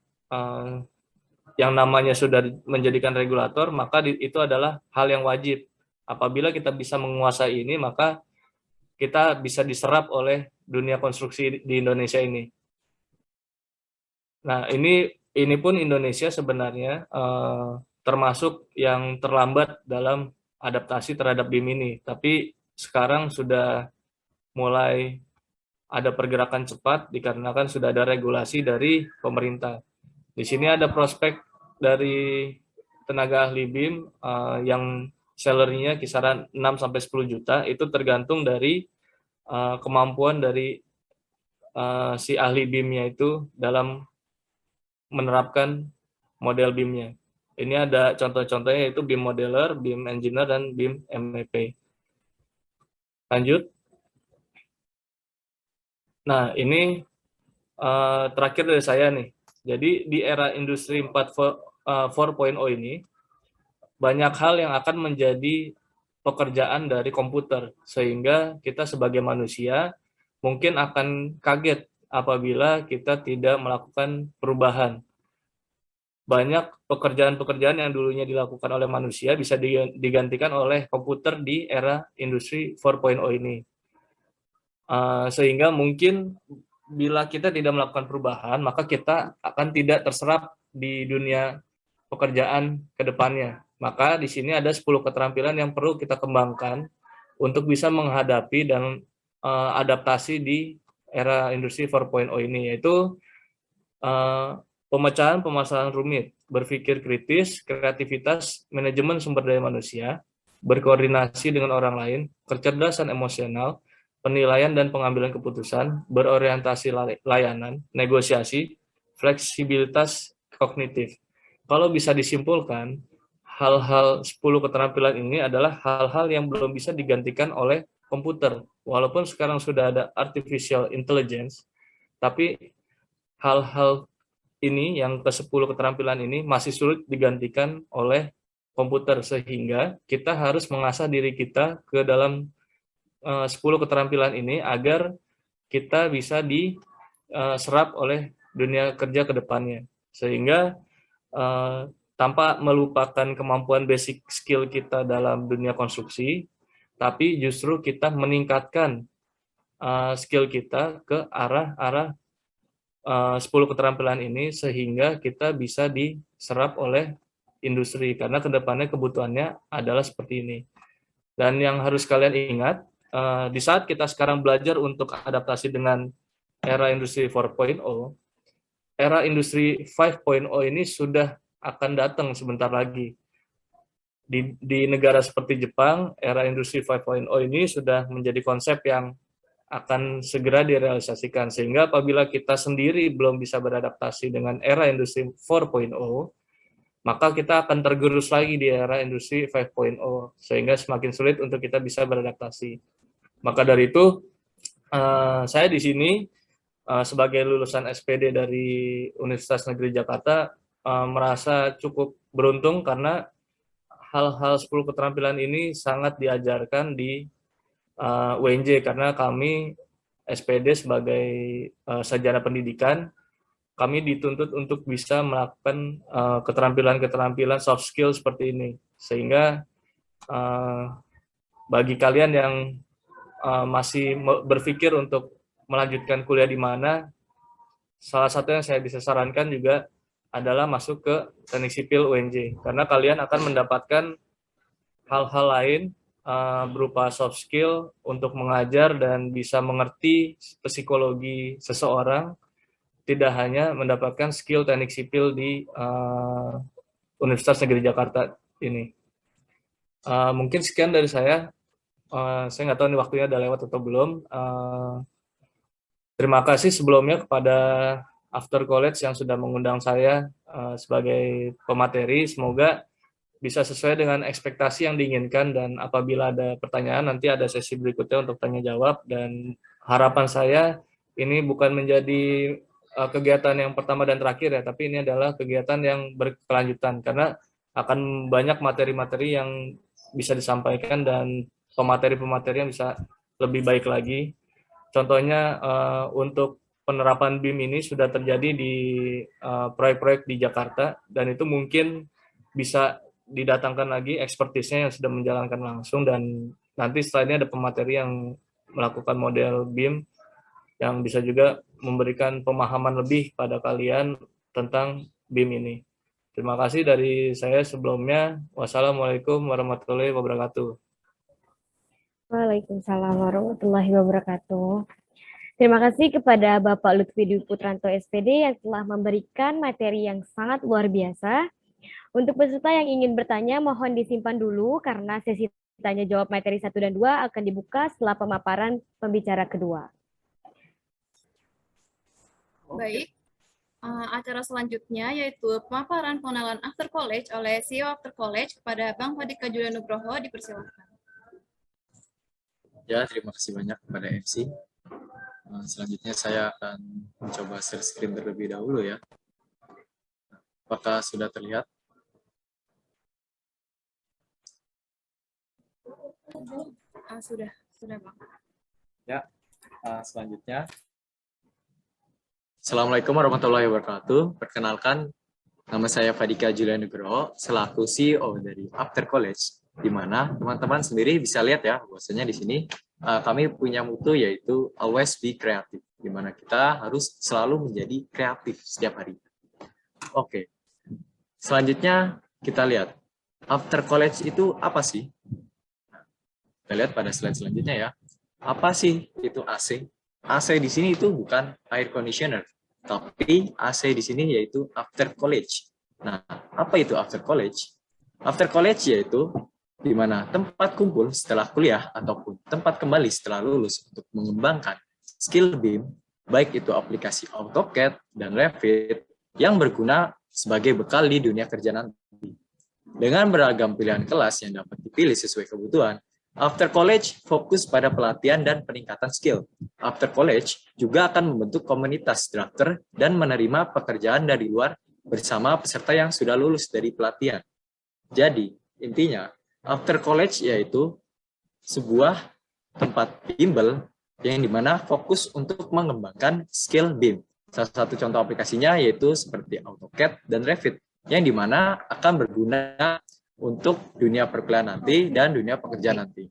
yang namanya sudah menjadikan regulator, maka itu adalah hal yang wajib. Apabila kita bisa menguasai ini, maka kita bisa diserap oleh dunia konstruksi di Indonesia ini. Nah, ini pun Indonesia sebenarnya termasuk yang terlambat dalam adaptasi terhadap BIM ini, tapi sekarang sudah mulai ada pergerakan cepat dikarenakan sudah ada regulasi dari pemerintah. Di sini ada prospek dari tenaga ahli BIM yang salary-nya kisaran 6-10 juta, itu tergantung dari kemampuan dari si ahli BIM-nya itu dalam menerapkan model BIM-nya. Ini ada contoh-contohnya yaitu BIM modeler, BIM engineer, dan BIM MEP. Lanjut. Nah, ini terakhir dari saya nih. Jadi di era industri 4.0 ini, banyak hal yang akan menjadi pekerjaan dari komputer, sehingga kita sebagai manusia mungkin akan kaget apabila kita tidak melakukan perubahan. Banyak pekerjaan-pekerjaan yang dulunya dilakukan oleh manusia bisa digantikan oleh komputer di era industri 4.0 ini. Sehingga mungkin bila kita tidak melakukan perubahan, maka kita akan tidak terserap di dunia pekerjaan ke depannya. Maka di sini ada 10 keterampilan yang perlu kita kembangkan untuk bisa menghadapi dan adaptasi di era industri 4.0 ini, yaitu pemecahan permasalahan rumit, berpikir kritis, kreativitas, manajemen sumber daya manusia, berkoordinasi dengan orang lain, kecerdasan emosional, penilaian dan pengambilan keputusan, berorientasi layanan, negosiasi, fleksibilitas kognitif. Kalau bisa disimpulkan, hal-hal 10 keterampilan ini adalah hal-hal yang belum bisa digantikan oleh komputer. Walaupun sekarang sudah ada artificial intelligence, tapi hal-hal ini yang ke-10 keterampilan ini masih sulit digantikan oleh komputer, sehingga kita harus mengasah diri kita ke dalam 10 keterampilan ini agar kita bisa diserap oleh dunia kerja ke depannya, sehingga tanpa melupakan kemampuan basic skill kita dalam dunia konstruksi, tapi justru kita meningkatkan skill kita ke arah 10 keterampilan ini, sehingga kita bisa diserap oleh industri, karena kedepannya kebutuhannya adalah seperti ini. Dan yang harus kalian ingat, di saat kita sekarang belajar untuk adaptasi dengan era industri 4.0, era industri 5.0 ini sudah akan datang sebentar lagi. Di negara seperti Jepang, era industri 5.0 ini sudah menjadi konsep yang akan segera direalisasikan, sehingga apabila kita sendiri belum bisa beradaptasi dengan era industri 4.0, maka kita akan tergerus lagi di era industri 5.0, sehingga semakin sulit untuk kita bisa beradaptasi. Maka dari itu, saya di sini sebagai lulusan SPD dari Universitas Negeri Jakarta merasa cukup beruntung karena hal-hal 10 keterampilan ini sangat diajarkan di UNJ, karena kami SPD sebagai sarjana pendidikan, kami dituntut untuk bisa melakukan keterampilan-keterampilan soft skill seperti ini, sehingga bagi kalian yang masih berpikir untuk melanjutkan kuliah di mana, salah satu yang saya bisa sarankan juga adalah masuk ke teknik sipil UNJ, karena kalian akan mendapatkan hal-hal lain berupa soft skill untuk mengajar dan bisa mengerti psikologi seseorang, tidak hanya mendapatkan skill teknik sipil di Universitas Negeri Jakarta ini. Mungkin sekian dari saya. Saya nggak tahu nih waktunya udah lewat atau belum. Terima kasih sebelumnya kepada After College yang sudah mengundang saya sebagai pemateri. Semoga bisa sesuai dengan ekspektasi yang diinginkan, dan apabila ada pertanyaan nanti ada sesi berikutnya untuk tanya jawab. Dan harapan saya ini bukan menjadi kegiatan yang pertama dan terakhir ya, tapi ini adalah kegiatan yang berkelanjutan, karena akan banyak materi-materi yang bisa disampaikan dan pemateri-pemateri yang bisa lebih baik lagi. Contohnya untuk penerapan BIM ini sudah terjadi di proyek-proyek di Jakarta, dan itu mungkin bisa didatangkan lagi ekspertisnya yang sudah menjalankan langsung, dan nanti setelah ini ada pemateri yang melakukan model BIM yang bisa juga memberikan pemahaman lebih pada kalian tentang BIM ini. Terima kasih dari saya sebelumnya. Wassalamualaikum warahmatullahi wabarakatuh. Waalaikumsalam warahmatullahi wabarakatuh. Terima kasih kepada Bapak Lutfi Dwi Putranto SPD yang telah memberikan materi yang sangat luar biasa. Untuk peserta yang ingin bertanya, mohon disimpan dulu karena sesi tanya jawab materi 1 dan 2 akan dibuka setelah pemaparan pembicara kedua. Baik, acara selanjutnya yaitu pemaparan pengenalan After College oleh CEO After College kepada Bang Fadika Julia Nugroho, dipersilakan. Ya, terima kasih banyak kepada MC. Selanjutnya saya akan mencoba share screen terlebih dahulu ya. Apakah sudah terlihat? Sudah Bang. Ya, selanjutnya. Assalamualaikum warahmatullahi wabarakatuh. Perkenalkan, nama saya Fadika Julia Nugroho, selaku CEO dari After College, di mana teman-teman sendiri bisa lihat ya, bahwasanya di sini kami punya mutu yaitu always be creative, di mana kita harus selalu menjadi kreatif setiap hari. Oke, selanjutnya kita lihat After College itu apa sih? Kita lihat pada slide selanjutnya ya. Apa sih itu AC? AC di sini itu bukan air conditioner, tapi AC di sini yaitu After College. Nah, apa itu After College? After College yaitu di mana tempat kumpul setelah kuliah ataupun tempat kembali setelah lulus untuk mengembangkan skill BIM, baik itu aplikasi AutoCAD dan Revit yang berguna sebagai bekal di dunia kerja nanti. Dengan beragam pilihan kelas yang dapat dipilih sesuai kebutuhan, After College fokus pada pelatihan dan peningkatan skill. After College juga akan membentuk komunitas drafter dan menerima pekerjaan dari luar bersama peserta yang sudah lulus dari pelatihan. Jadi, intinya, After College yaitu sebuah tempat bimbel yang dimana fokus untuk mengembangkan skill BIM. Salah satu contoh aplikasinya yaitu seperti AutoCAD dan Revit, yang dimana akan berguna untuk dunia perkuliahan nanti dan dunia pekerjaan nanti.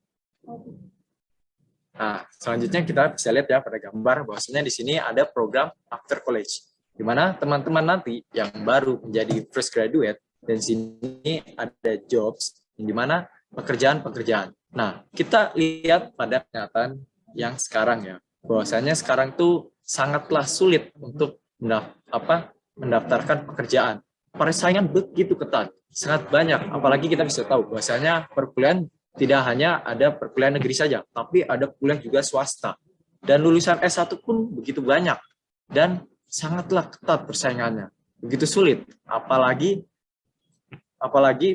Nah, selanjutnya kita bisa lihat ya pada gambar bahwasanya di sini ada program After College, di mana teman-teman nanti yang baru menjadi fresh graduate dan sini ada jobs yang dimana pekerjaan-pekerjaan. Nah, kita lihat pada kenyataan yang sekarang ya, bahwasanya sekarang tuh sangatlah sulit untuk mendaftarkan pekerjaan. Persaingan begitu ketat, sangat banyak. Apalagi kita bisa tahu bahwasanya perkuliahan tidak hanya ada perkuliahan negeri saja, tapi ada kuliah juga swasta. Dan lulusan S1 pun begitu banyak dan sangatlah ketat persaingannya. Begitu sulit, apalagi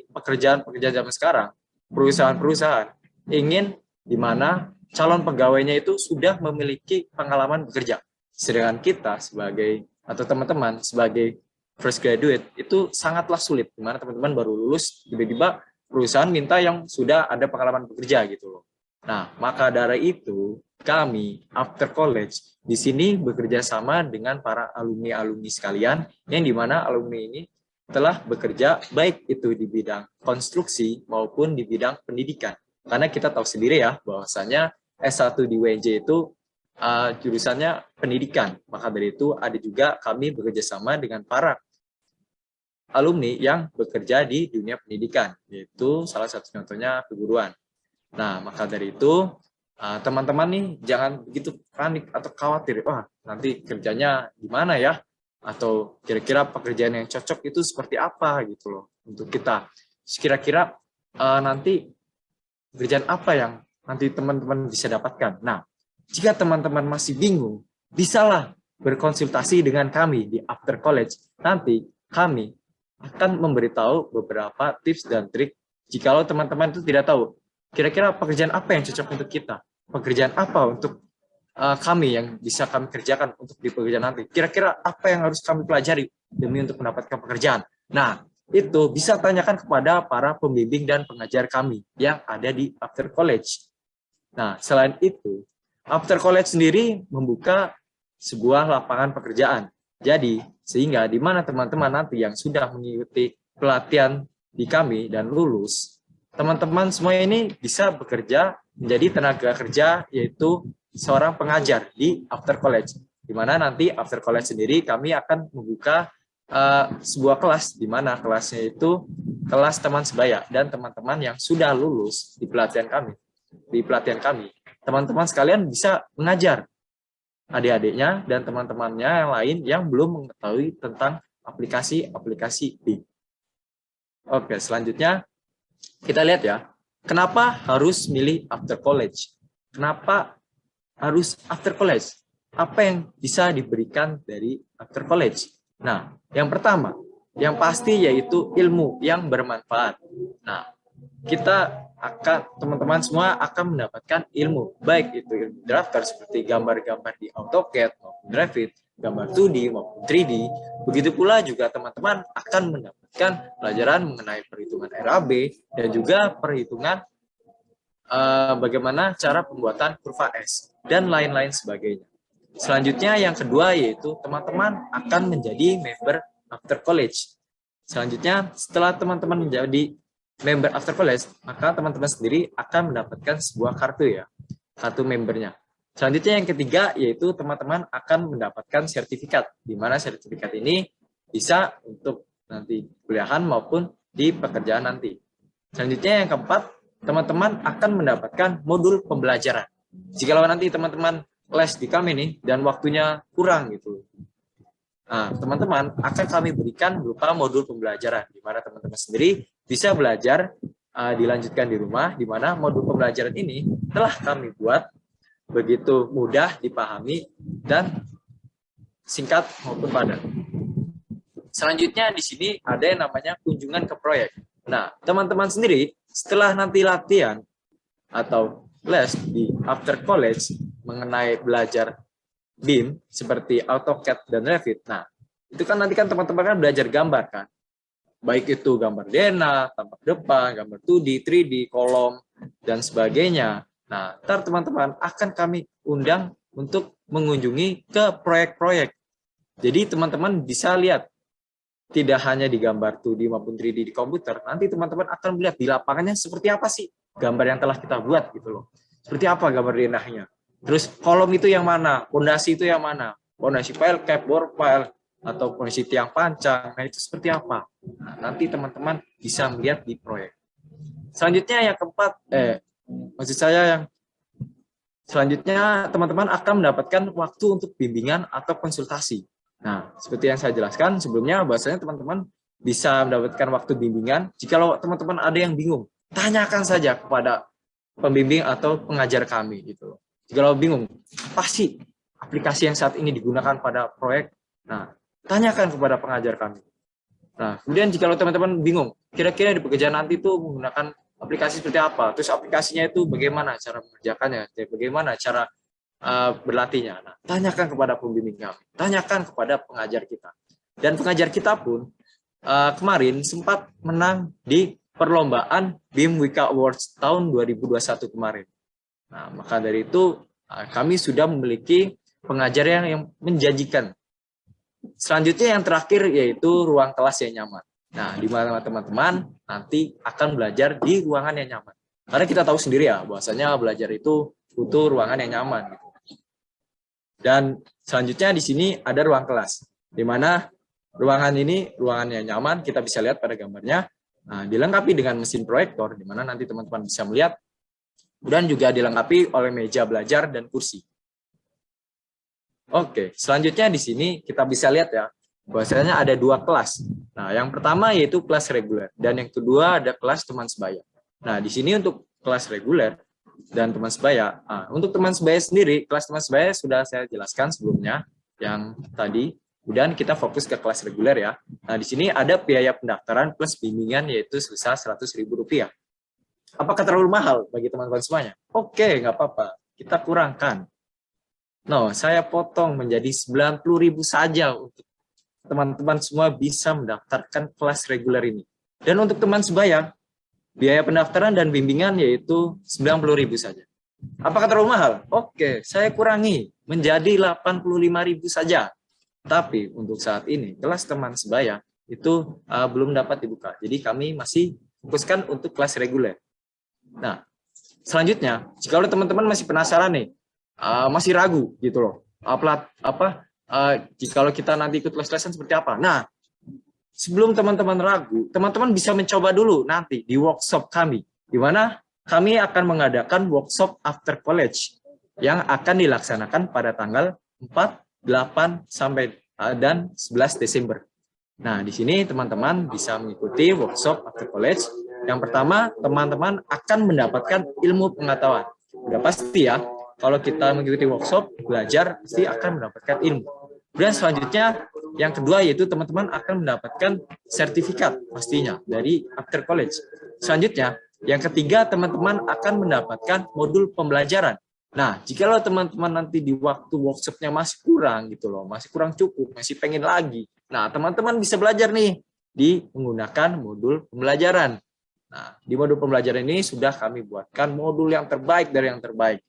pekerjaan-pekerjaan zaman sekarang, perusahaan-perusahaan ingin di mana calon pegawainya itu sudah memiliki pengalaman bekerja. Sedangkan kita sebagai atau teman-teman sebagai fresh graduate itu sangatlah sulit, di mana teman-teman baru lulus tiba-tiba perusahaan minta yang sudah ada pengalaman bekerja gitu loh. Nah, maka dari itu kami After College di sini bekerja sama dengan para alumni-alumni sekalian yang di mana alumni ini telah bekerja baik itu di bidang konstruksi maupun di bidang pendidikan. Karena kita tahu sendiri ya bahwasanya S1 di UNJ itu jurusannya pendidikan. Maka dari itu ada juga kami bekerja sama dengan para alumni yang bekerja di dunia pendidikan, yaitu salah satu contohnya keguruan. Nah, maka dari itu teman-teman nih jangan begitu panik atau khawatir, wah nanti kerjanya gimana ya? Atau kira-kira pekerjaan yang cocok itu seperti apa gitu loh untuk kita. Kira-kira nanti pekerjaan apa yang nanti teman-teman bisa dapatkan. Nah, jika teman-teman masih bingung, bisalah berkonsultasi dengan kami di After College. Nanti kami akan memberitahu beberapa tips dan trik jikalau teman-teman itu tidak tahu kira-kira pekerjaan apa yang cocok untuk kita, pekerjaan apa untuk kami yang bisa kami kerjakan untuk di pekerjaan nanti. Kira-kira apa yang harus kami pelajari demi untuk mendapatkan pekerjaan. Nah, itu bisa tanyakan kepada para pembimbing dan pengajar kami yang ada di After College. Nah, selain itu, After College sendiri membuka sebuah lapangan pekerjaan. Jadi, sehingga di mana teman-teman nanti yang sudah mengikuti pelatihan di kami dan lulus, teman-teman semua ini bisa bekerja menjadi tenaga kerja, yaitu seorang pengajar di after college, di mana nanti after college sendiri kami akan membuka sebuah kelas, di mana kelasnya itu kelas teman sebaya dan teman-teman yang sudah lulus di pelatihan kami. Teman-teman sekalian bisa mengajar adik-adiknya dan teman-temannya yang lain yang belum mengetahui tentang aplikasi-aplikasi BIM. Oke, selanjutnya kita lihat ya, kenapa harus milih after college? Kenapa harus after college? Apa yang bisa diberikan dari after college? Nah, yang pertama, yang pasti yaitu ilmu yang bermanfaat. Nah, teman-teman semua akan mendapatkan ilmu, baik itu ilmu drafter seperti gambar-gambar di AutoCAD maupun Revit, gambar 2D maupun 3D. Begitu pula juga teman-teman akan mendapatkan pelajaran mengenai perhitungan RAB dan juga perhitungan bagaimana cara pembuatan kurva S dan lain-lain sebagainya. Selanjutnya yang kedua yaitu teman-teman akan menjadi member after college. Selanjutnya setelah teman-teman menjadi member after college, maka teman-teman sendiri akan mendapatkan sebuah kartu ya, kartu membernya. Selanjutnya yang ketiga yaitu teman-teman akan mendapatkan sertifikat, di mana sertifikat ini bisa untuk nanti kuliahan maupun di pekerjaan nanti. Selanjutnya yang keempat, teman-teman akan mendapatkan modul pembelajaran. Jikalau nanti teman-teman les di kami nih dan waktunya kurang gitu, nah teman-teman akan kami berikan berupa modul pembelajaran, di mana teman-teman sendiri bisa belajar dilanjutkan di rumah, di mana modul pembelajaran ini telah kami buat begitu mudah dipahami dan singkat maupun padat. Selanjutnya di sini ada yang namanya kunjungan ke proyek. Nah, teman-teman sendiri setelah nanti latihan atau les di after college mengenai belajar BIM seperti AutoCAD dan Revit. Nah, itu kan nanti kan teman-teman kan belajar gambar kan. Baik itu gambar denah, tampak depan, gambar 2D, 3D, kolom, dan sebagainya. Nah, ntar teman-teman akan kami undang untuk mengunjungi ke proyek-proyek. Jadi teman-teman bisa lihat tidak hanya di gambar 2D maupun 3D di komputer, nanti teman-teman akan melihat di lapangannya seperti apa sih gambar yang telah kita buat gitu loh. Seperti apa gambar denahnya. Terus kolom itu yang mana, fondasi itu yang mana, fondasi pile cap, bore pile, atau fondasi tiang pancang, nah itu seperti apa. Nah, nanti teman-teman bisa melihat di proyek. Selanjutnya yang keempat, selanjutnya teman-teman akan mendapatkan waktu untuk bimbingan atau konsultasi. Nah, seperti yang saya jelaskan sebelumnya, bahwasanya teman-teman bisa mendapatkan waktu bimbingan. Jikalau teman-teman ada yang bingung, tanyakan saja kepada pembimbing atau pengajar kami gitu. Jikalau bingung, apa sih aplikasi yang saat ini digunakan pada proyek? Nah, tanyakan kepada pengajar kami. Nah, kemudian jikalau teman-teman bingung, kira-kira di pekerjaan nanti itu menggunakan aplikasi seperti apa? Terus aplikasinya itu bagaimana cara mengerjakannya? Bagaimana cara berlatihnya? Nah, tanyakan kepada pembimbing kami, tanyakan kepada pengajar kita. Dan pengajar kita pun kemarin sempat menang di perlombaan BIM Wika Awards tahun 2021 kemarin. Nah, maka dari itu kami sudah memiliki pengajar yang menjanjikan. Selanjutnya yang terakhir yaitu ruang kelas yang nyaman. Nah, di mana teman-teman nanti akan belajar di ruangan yang nyaman. Karena kita tahu sendiri ya, bahwasanya belajar itu butuh ruangan yang nyaman. Dan selanjutnya di sini ada ruang kelas, di mana ruangan ini ruangan yang nyaman, kita bisa lihat pada gambarnya. Nah, dilengkapi dengan mesin proyektor, di mana nanti teman-teman bisa melihat. Dan juga dilengkapi oleh meja belajar dan kursi. Oke, selanjutnya di sini kita bisa lihat ya, bahwasanya ada dua kelas. Nah, yang pertama yaitu kelas reguler, dan yang kedua ada kelas teman sebaya. Nah, di sini untuk kelas reguler dan teman sebaya. Nah, untuk teman sebaya sendiri, kelas teman sebaya sudah saya jelaskan sebelumnya yang tadi. Kemudian kita fokus ke kelas reguler ya. Nah, di sini ada biaya pendaftaran plus bimbingan yaitu sebesar Rp100.000. Apakah terlalu mahal bagi teman-teman semuanya? Oke, nggak apa-apa. Kita kurangkan. No, saya potong menjadi 90.000 saja untuk teman-teman semua bisa mendaftarkan kelas reguler ini. Dan untuk teman sebaya, biaya pendaftaran dan bimbingan yaitu 90.000 saja. Apakah terlalu mahal? Oke, saya kurangi menjadi 85.000 saja. Tapi untuk saat ini, kelas teman sebaya itu belum dapat dibuka. Jadi kami masih fokuskan untuk kelas reguler. Nah, Selanjutnya, jika teman-teman masih penasaran nih, masih ragu gitu loh, jika kita nanti ikut les-lesan seperti apa. Nah, sebelum teman-teman ragu, teman-teman bisa mencoba dulu nanti di workshop kami, di mana kami akan mengadakan workshop after college yang akan dilaksanakan pada tanggal 4, 8, sampai dan 11 Desember. Nah, di sini teman-teman bisa mengikuti workshop after college. Yang pertama, teman-teman akan mendapatkan ilmu pengetahuan. Udah pasti ya, kalau kita mengikuti workshop, belajar, pasti akan mendapatkan ilmu. Dan selanjutnya, yang kedua yaitu teman-teman akan mendapatkan sertifikat pastinya dari after college. Selanjutnya, yang ketiga, teman-teman akan mendapatkan modul pembelajaran. Nah, jika teman-teman nanti di waktu workshopnya masih kurang gitu loh, masih kurang cukup, masih pengen lagi. Nah, teman-teman bisa belajar nih di menggunakan modul pembelajaran. Nah, di modul pembelajaran ini sudah kami buatkan modul yang terbaik dari yang terbaik,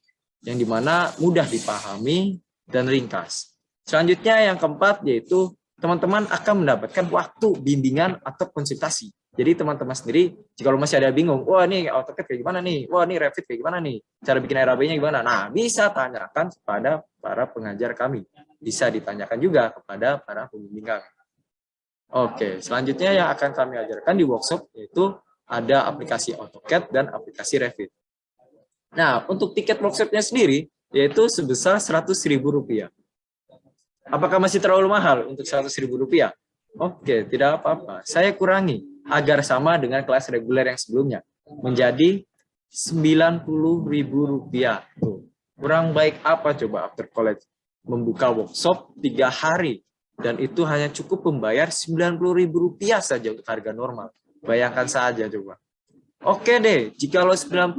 yang dimana mudah dipahami dan ringkas. Selanjutnya yang keempat yaitu teman-teman akan mendapatkan waktu bimbingan atau konsultasi. Jadi teman-teman sendiri, jika masih ada bingung, wah ini AutoCAD kayak gimana nih, wah ini Revit kayak gimana nih, cara bikin RAB-nya gimana, nah bisa tanyakan kepada para pengajar kami. Bisa ditanyakan juga kepada para pembimbing kami. Oke, selanjutnya yang akan kami ajarkan di workshop yaitu ada aplikasi AutoCAD dan aplikasi Revit. Nah, untuk tiket workshopnya sendiri yaitu sebesar Rp100.000. Apakah masih terlalu mahal untuk Rp100.000? Oke, tidak apa-apa. Saya kurangi agar sama dengan kelas reguler yang sebelumnya. Menjadi Rp90.000. Kurang baik apa coba after college? Membuka workshop 3 hari. Dan itu hanya cukup membayar Rp90.000 saja untuk harga normal. Bayangkan saja coba. Oke deh, jika 90.000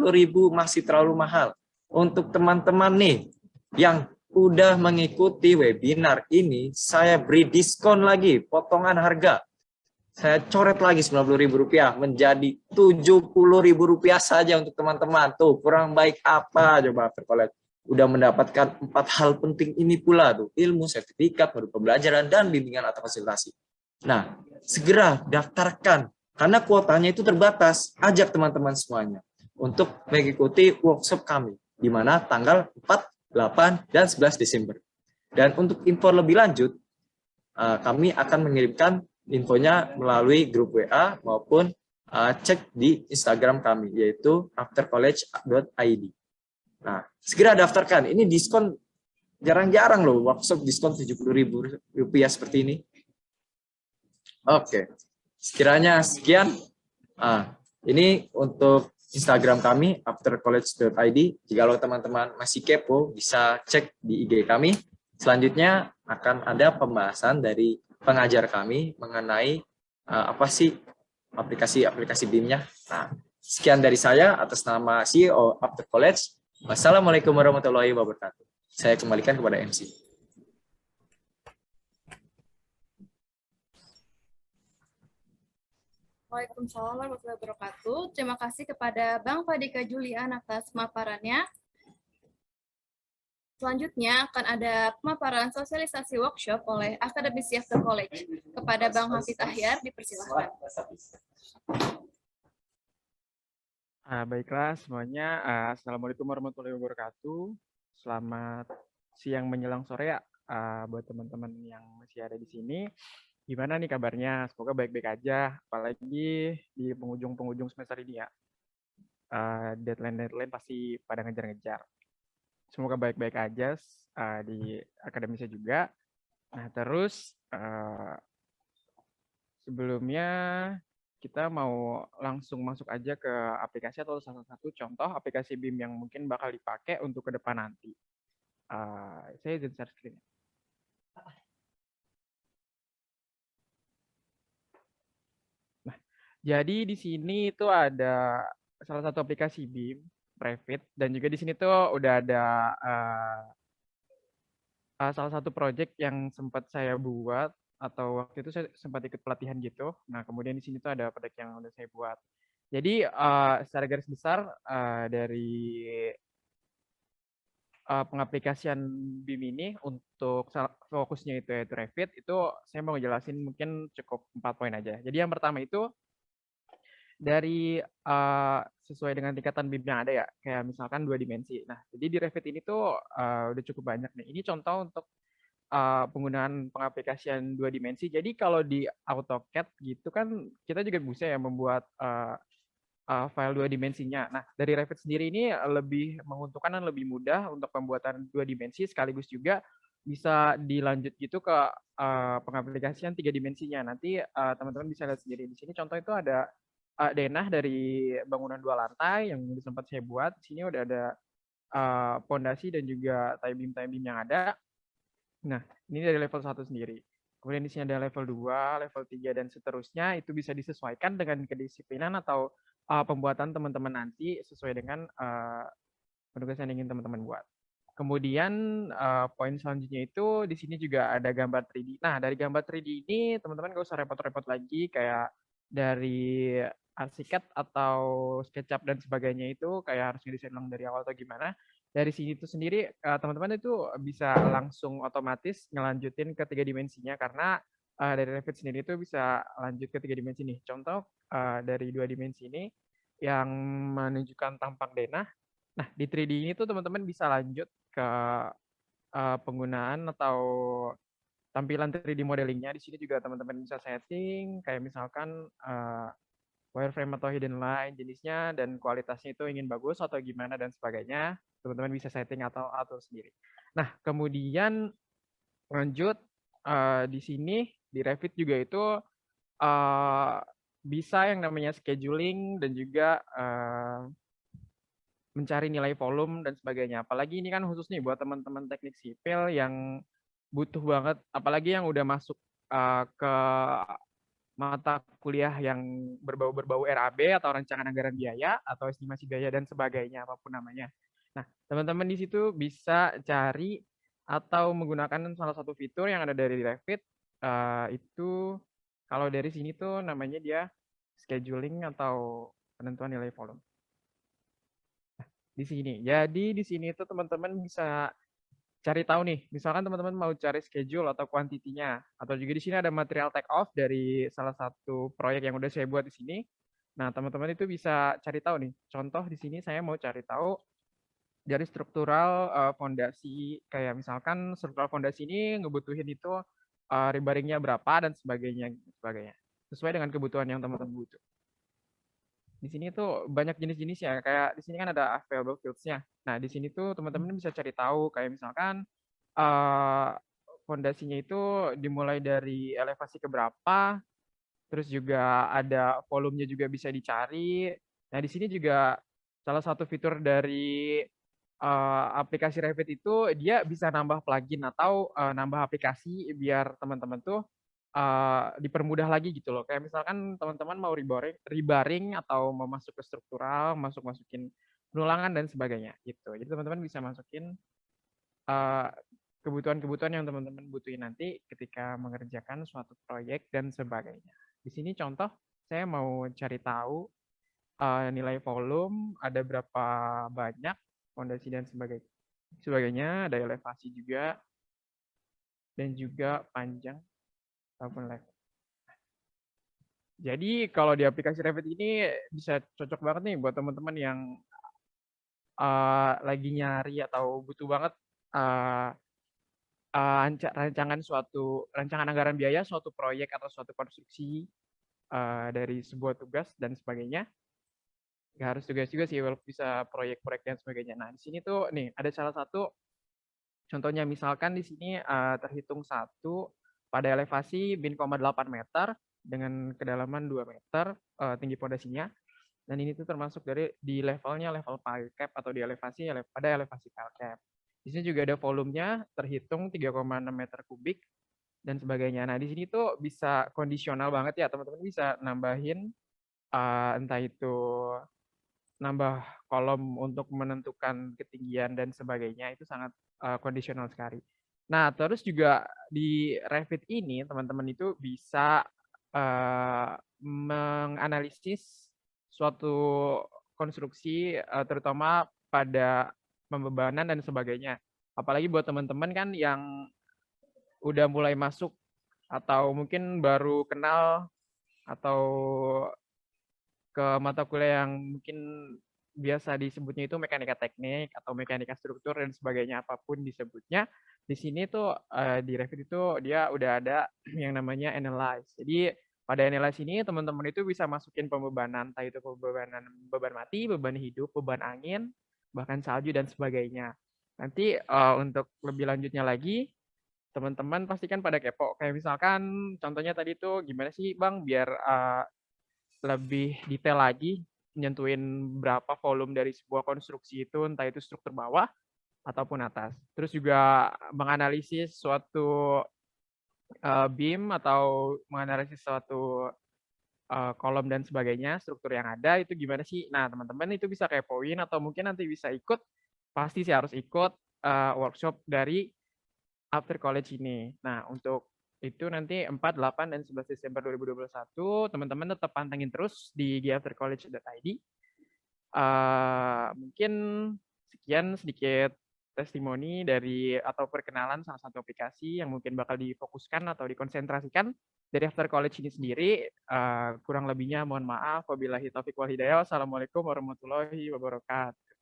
masih terlalu mahal. Untuk teman-teman nih yang udah mengikuti webinar ini, saya beri diskon lagi, potongan harga. Saya coret lagi Rp90.000 menjadi Rp70.000 saja untuk teman-teman. Tuh, kurang baik apa coba after college? Udah mendapatkan 4 hal penting ini pula tuh, ilmu, sertifikat, modul pembelajaran, dan bimbingan atau konsultasi. Nah, segera daftarkan, karena kuotanya itu terbatas. Ajak teman-teman semuanya untuk mengikuti workshop kami, di mana tanggal 4, 8, dan 11 Desember. Dan untuk info lebih lanjut, kami akan mengirimkan infonya melalui grup WA maupun cek di Instagram kami, yaitu aftercollege.id. Nah, segera daftarkan. Ini diskon jarang-jarang loh, workshop diskon Rp70.000 seperti ini. Oke, sekiranya sekian. Ini untuk Instagram kami, aftercollege.id. Jika teman-teman masih kepo, bisa cek di IG kami. Selanjutnya akan ada pembahasan dari pengajar kami mengenai apa sih aplikasi BIM-nya. Nah, sekian dari saya atas nama CEO After College. Wassalamualaikum warahmatullahi wabarakatuh. Saya kembalikan kepada MC. Waalaikumsalam warahmatullahi wabarakatuh. Terima kasih kepada Bang Fadika Julian atas pemaparannya. Selanjutnya akan ada pemaparan sosialisasi workshop oleh Akademisi After College. Kepada Bang Hafiz Ahyar, dipersilahkan. Baiklah semuanya, Assalamualaikum warahmatullahi wabarakatuh. Selamat siang menjelang sore ya buat teman-teman yang masih ada di sini. Gimana nih kabarnya? Semoga baik-baik aja, apalagi di penghujung semester ini ya. Deadline pasti pada ngejar-ngejar. Semoga baik-baik aja di akademisnya juga. Nah terus sebelumnya kita mau langsung masuk aja ke aplikasi atau salah satu contoh aplikasi BIM yang mungkin bakal dipakai untuk ke depan nanti. Saya izin share screen. Nah, jadi di sini itu ada salah satu aplikasi BIM, Revit, dan juga di sini tuh udah ada salah satu project yang sempat saya buat, atau waktu itu saya sempat ikut pelatihan gitu. Nah, kemudian di sini tuh ada project yang udah saya buat. Jadi, secara garis besar dari pengaplikasian BIM ini untuk fokusnya itu yaitu Revit, itu saya mau ngejelasin mungkin cukup 4 poin aja. Jadi yang pertama itu, dari sesuai dengan tingkatan BIM yang ada ya, kayak misalkan 2 dimensi. Nah, jadi di Revit ini tuh udah cukup banyak nih. Ini contoh untuk penggunaan pengaplikasian 2 dimensi. Jadi kalau di AutoCAD gitu kan kita juga bisa ya membuat file 2 dimensinya. Nah, dari Revit sendiri ini lebih menguntungkan dan lebih mudah untuk pembuatan 2 dimensi sekaligus juga bisa dilanjut gitu ke pengaplikasian 3 dimensinya. Nanti teman-teman bisa lihat sendiri di sini contoh itu ada denah dari bangunan 2 lantai yang sempat saya buat. Di sini udah ada pondasi dan juga tie beam yang ada. Nah, ini dari level 1 sendiri. Kemudian di sini ada level 2, level 3, dan seterusnya. Itu bisa disesuaikan dengan kedisiplinan atau pembuatan teman-teman nanti sesuai dengan penugasan yang ingin teman-teman buat. Kemudian poin selanjutnya itu di sini juga ada gambar 3D. Nah, dari gambar 3D ini teman-teman nggak usah repot-repot lagi kayak dari Archicad atau SketchUp dan sebagainya itu kayak harus ngedesain ulang dari awal atau gimana. Dari sini itu sendiri teman-teman itu bisa langsung otomatis ngelanjutin ke 3 dimensinya karena dari Revit sendiri itu bisa lanjut ke 3 dimensi nih. Contoh dari 2 dimensi ini yang menunjukkan tampak denah. Nah, di 3D ini tuh teman-teman bisa lanjut ke penggunaan atau tampilan 3D modelingnya. Di sini juga teman-teman bisa setting, kayak misalkan wireframe atau hidden line jenisnya, dan kualitasnya itu ingin bagus atau gimana dan sebagainya. Teman-teman bisa setting atau atur sendiri. Nah, kemudian lanjut di sini, di Revit juga itu bisa yang namanya scheduling dan juga mencari nilai volume dan sebagainya. Apalagi ini kan khusus nih buat teman-teman teknik sipil yang butuh banget, apalagi yang udah masuk ke mata kuliah yang berbau RAB atau rancangan anggaran biaya atau estimasi biaya dan sebagainya, apapun namanya. Nah, teman-teman di situ bisa cari atau menggunakan salah satu fitur yang ada dari Revit, itu kalau dari sini tuh namanya dia scheduling atau penentuan nilai volume. Di sini. Jadi di sini itu teman-teman bisa cari tahu nih, misalkan teman-teman mau cari schedule atau kuantitinya, atau juga di sini ada material take off dari salah satu proyek yang udah saya buat di sini. Nah, teman-teman itu bisa cari tahu nih. Contoh di sini saya mau cari tahu dari struktural fondasi, kayak misalkan struktural fondasi ini ngebutuhin itu rebaringnya berapa dan sebagainya, sesuai dengan kebutuhan yang teman-teman butuh. Di sini tuh banyak jenis-jenis ya, kayak di sini kan ada available fields-nya. Nah, di sini tuh teman-teman bisa cari tahu kayak misalkan fondasinya itu dimulai dari elevasi ke berapa, terus juga ada volumenya juga bisa dicari. Nah, di sini juga salah satu fitur dari aplikasi Revit itu dia bisa nambah plugin atau nambah aplikasi biar teman-teman tuh dipermudah lagi gitu loh. Kayak misalkan teman-teman mau rebaring atau mau masuk ke struktural, masukin penulangan dan sebagainya gitu. Jadi teman-teman bisa masukin kebutuhan-kebutuhan yang teman-teman butuhin nanti ketika mengerjakan suatu proyek dan sebagainya. Di sini contoh saya mau cari tahu nilai volume ada berapa banyak, fondasi dan sebagainya, ada elevasi juga dan juga panjang ataupun level. Jadi kalau di aplikasi Revit ini bisa cocok banget nih buat teman-teman yang lagi nyari atau butuh banget rancangan anggaran biaya suatu proyek atau suatu konstruksi dari sebuah tugas dan sebagainya. Nggak harus tugas juga sih, bisa proyek-proyek dan sebagainya. Nah, di sini tuh nih ada salah satu contohnya, misalkan di sini terhitung satu pada elevasi 0,8 meter dengan kedalaman 2 meter tinggi pondasinya. Dan ini tuh termasuk di levelnya level pile cap atau di elevasi pada elevasi pile cap. Di sini juga ada volumenya terhitung 3,6 meter kubik dan sebagainya. Nah, di sini tuh bisa kondisional banget ya, teman-teman bisa nambahin entah itu nambah kolom untuk menentukan ketinggian dan sebagainya, itu sangat kondisional sekali. Nah, terus juga di Revit ini teman-teman itu bisa menganalisis suatu konstruksi terutama pada pembebanan dan sebagainya. Apalagi buat teman-teman kan yang udah mulai masuk atau mungkin baru kenal atau ke mata kuliah yang mungkin biasa disebutnya itu mekanika teknik atau mekanika struktur dan sebagainya, apapun disebutnya, di sini tuh di Revit itu dia udah ada yang namanya analyze. Jadi pada analyze ini teman-teman itu bisa masukin pembebanan, entah itu pembebanan beban mati, beban hidup, beban angin, bahkan salju dan sebagainya. Nanti untuk lebih lanjutnya lagi, teman-teman pasti kan pada kepo. Kayak misalkan contohnya tadi tuh gimana sih Bang biar lebih detail lagi nyentuhin berapa volume dari sebuah konstruksi itu, entah itu struktur bawah ataupun atas. Terus juga menganalisis suatu beam atau menganalisis suatu kolom dan sebagainya, struktur yang ada itu gimana sih. Nah, teman-teman itu bisa kepoin atau mungkin nanti bisa ikut, pasti sih harus ikut workshop dari After College ini. Nah, untuk itu nanti 4, 8, dan 11 Desember 2021, teman-teman tetap pantengin terus di gaftercollege.id. Mungkin sekian sedikit testimoni dari atau perkenalan salah satu aplikasi yang mungkin bakal difokuskan atau dikonsentrasikan dari After College ini sendiri. Kurang lebihnya mohon maaf. Wabillahi taufiq wal hidayah. Wassalamualaikum warahmatullahi wabarakatuh.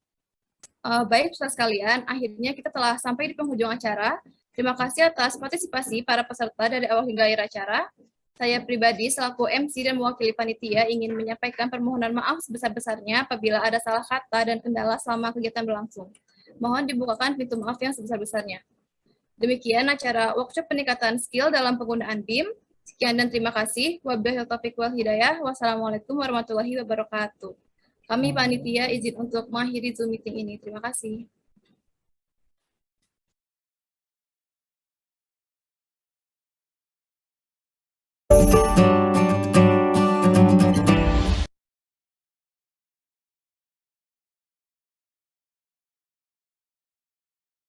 Baik, peserta sekalian, akhirnya kita telah sampai di penghujung acara. Terima kasih atas partisipasi para peserta dari awal hingga akhir acara. Saya pribadi selaku MC dan mewakili panitia ingin menyampaikan permohonan maaf sebesar-besarnya apabila ada salah kata dan kendala selama kegiatan berlangsung. Mohon dibukakan pintu maaf yang sebesar-besarnya. Demikian acara workshop peningkatan skill dalam penggunaan BIM. Sekian dan terima kasih. Wabillahi taufiq wal hidayah. Wassalamualaikum warahmatullahi wabarakatuh. Kami panitia izin untuk mengakhiri Zoom meeting ini. Terima kasih.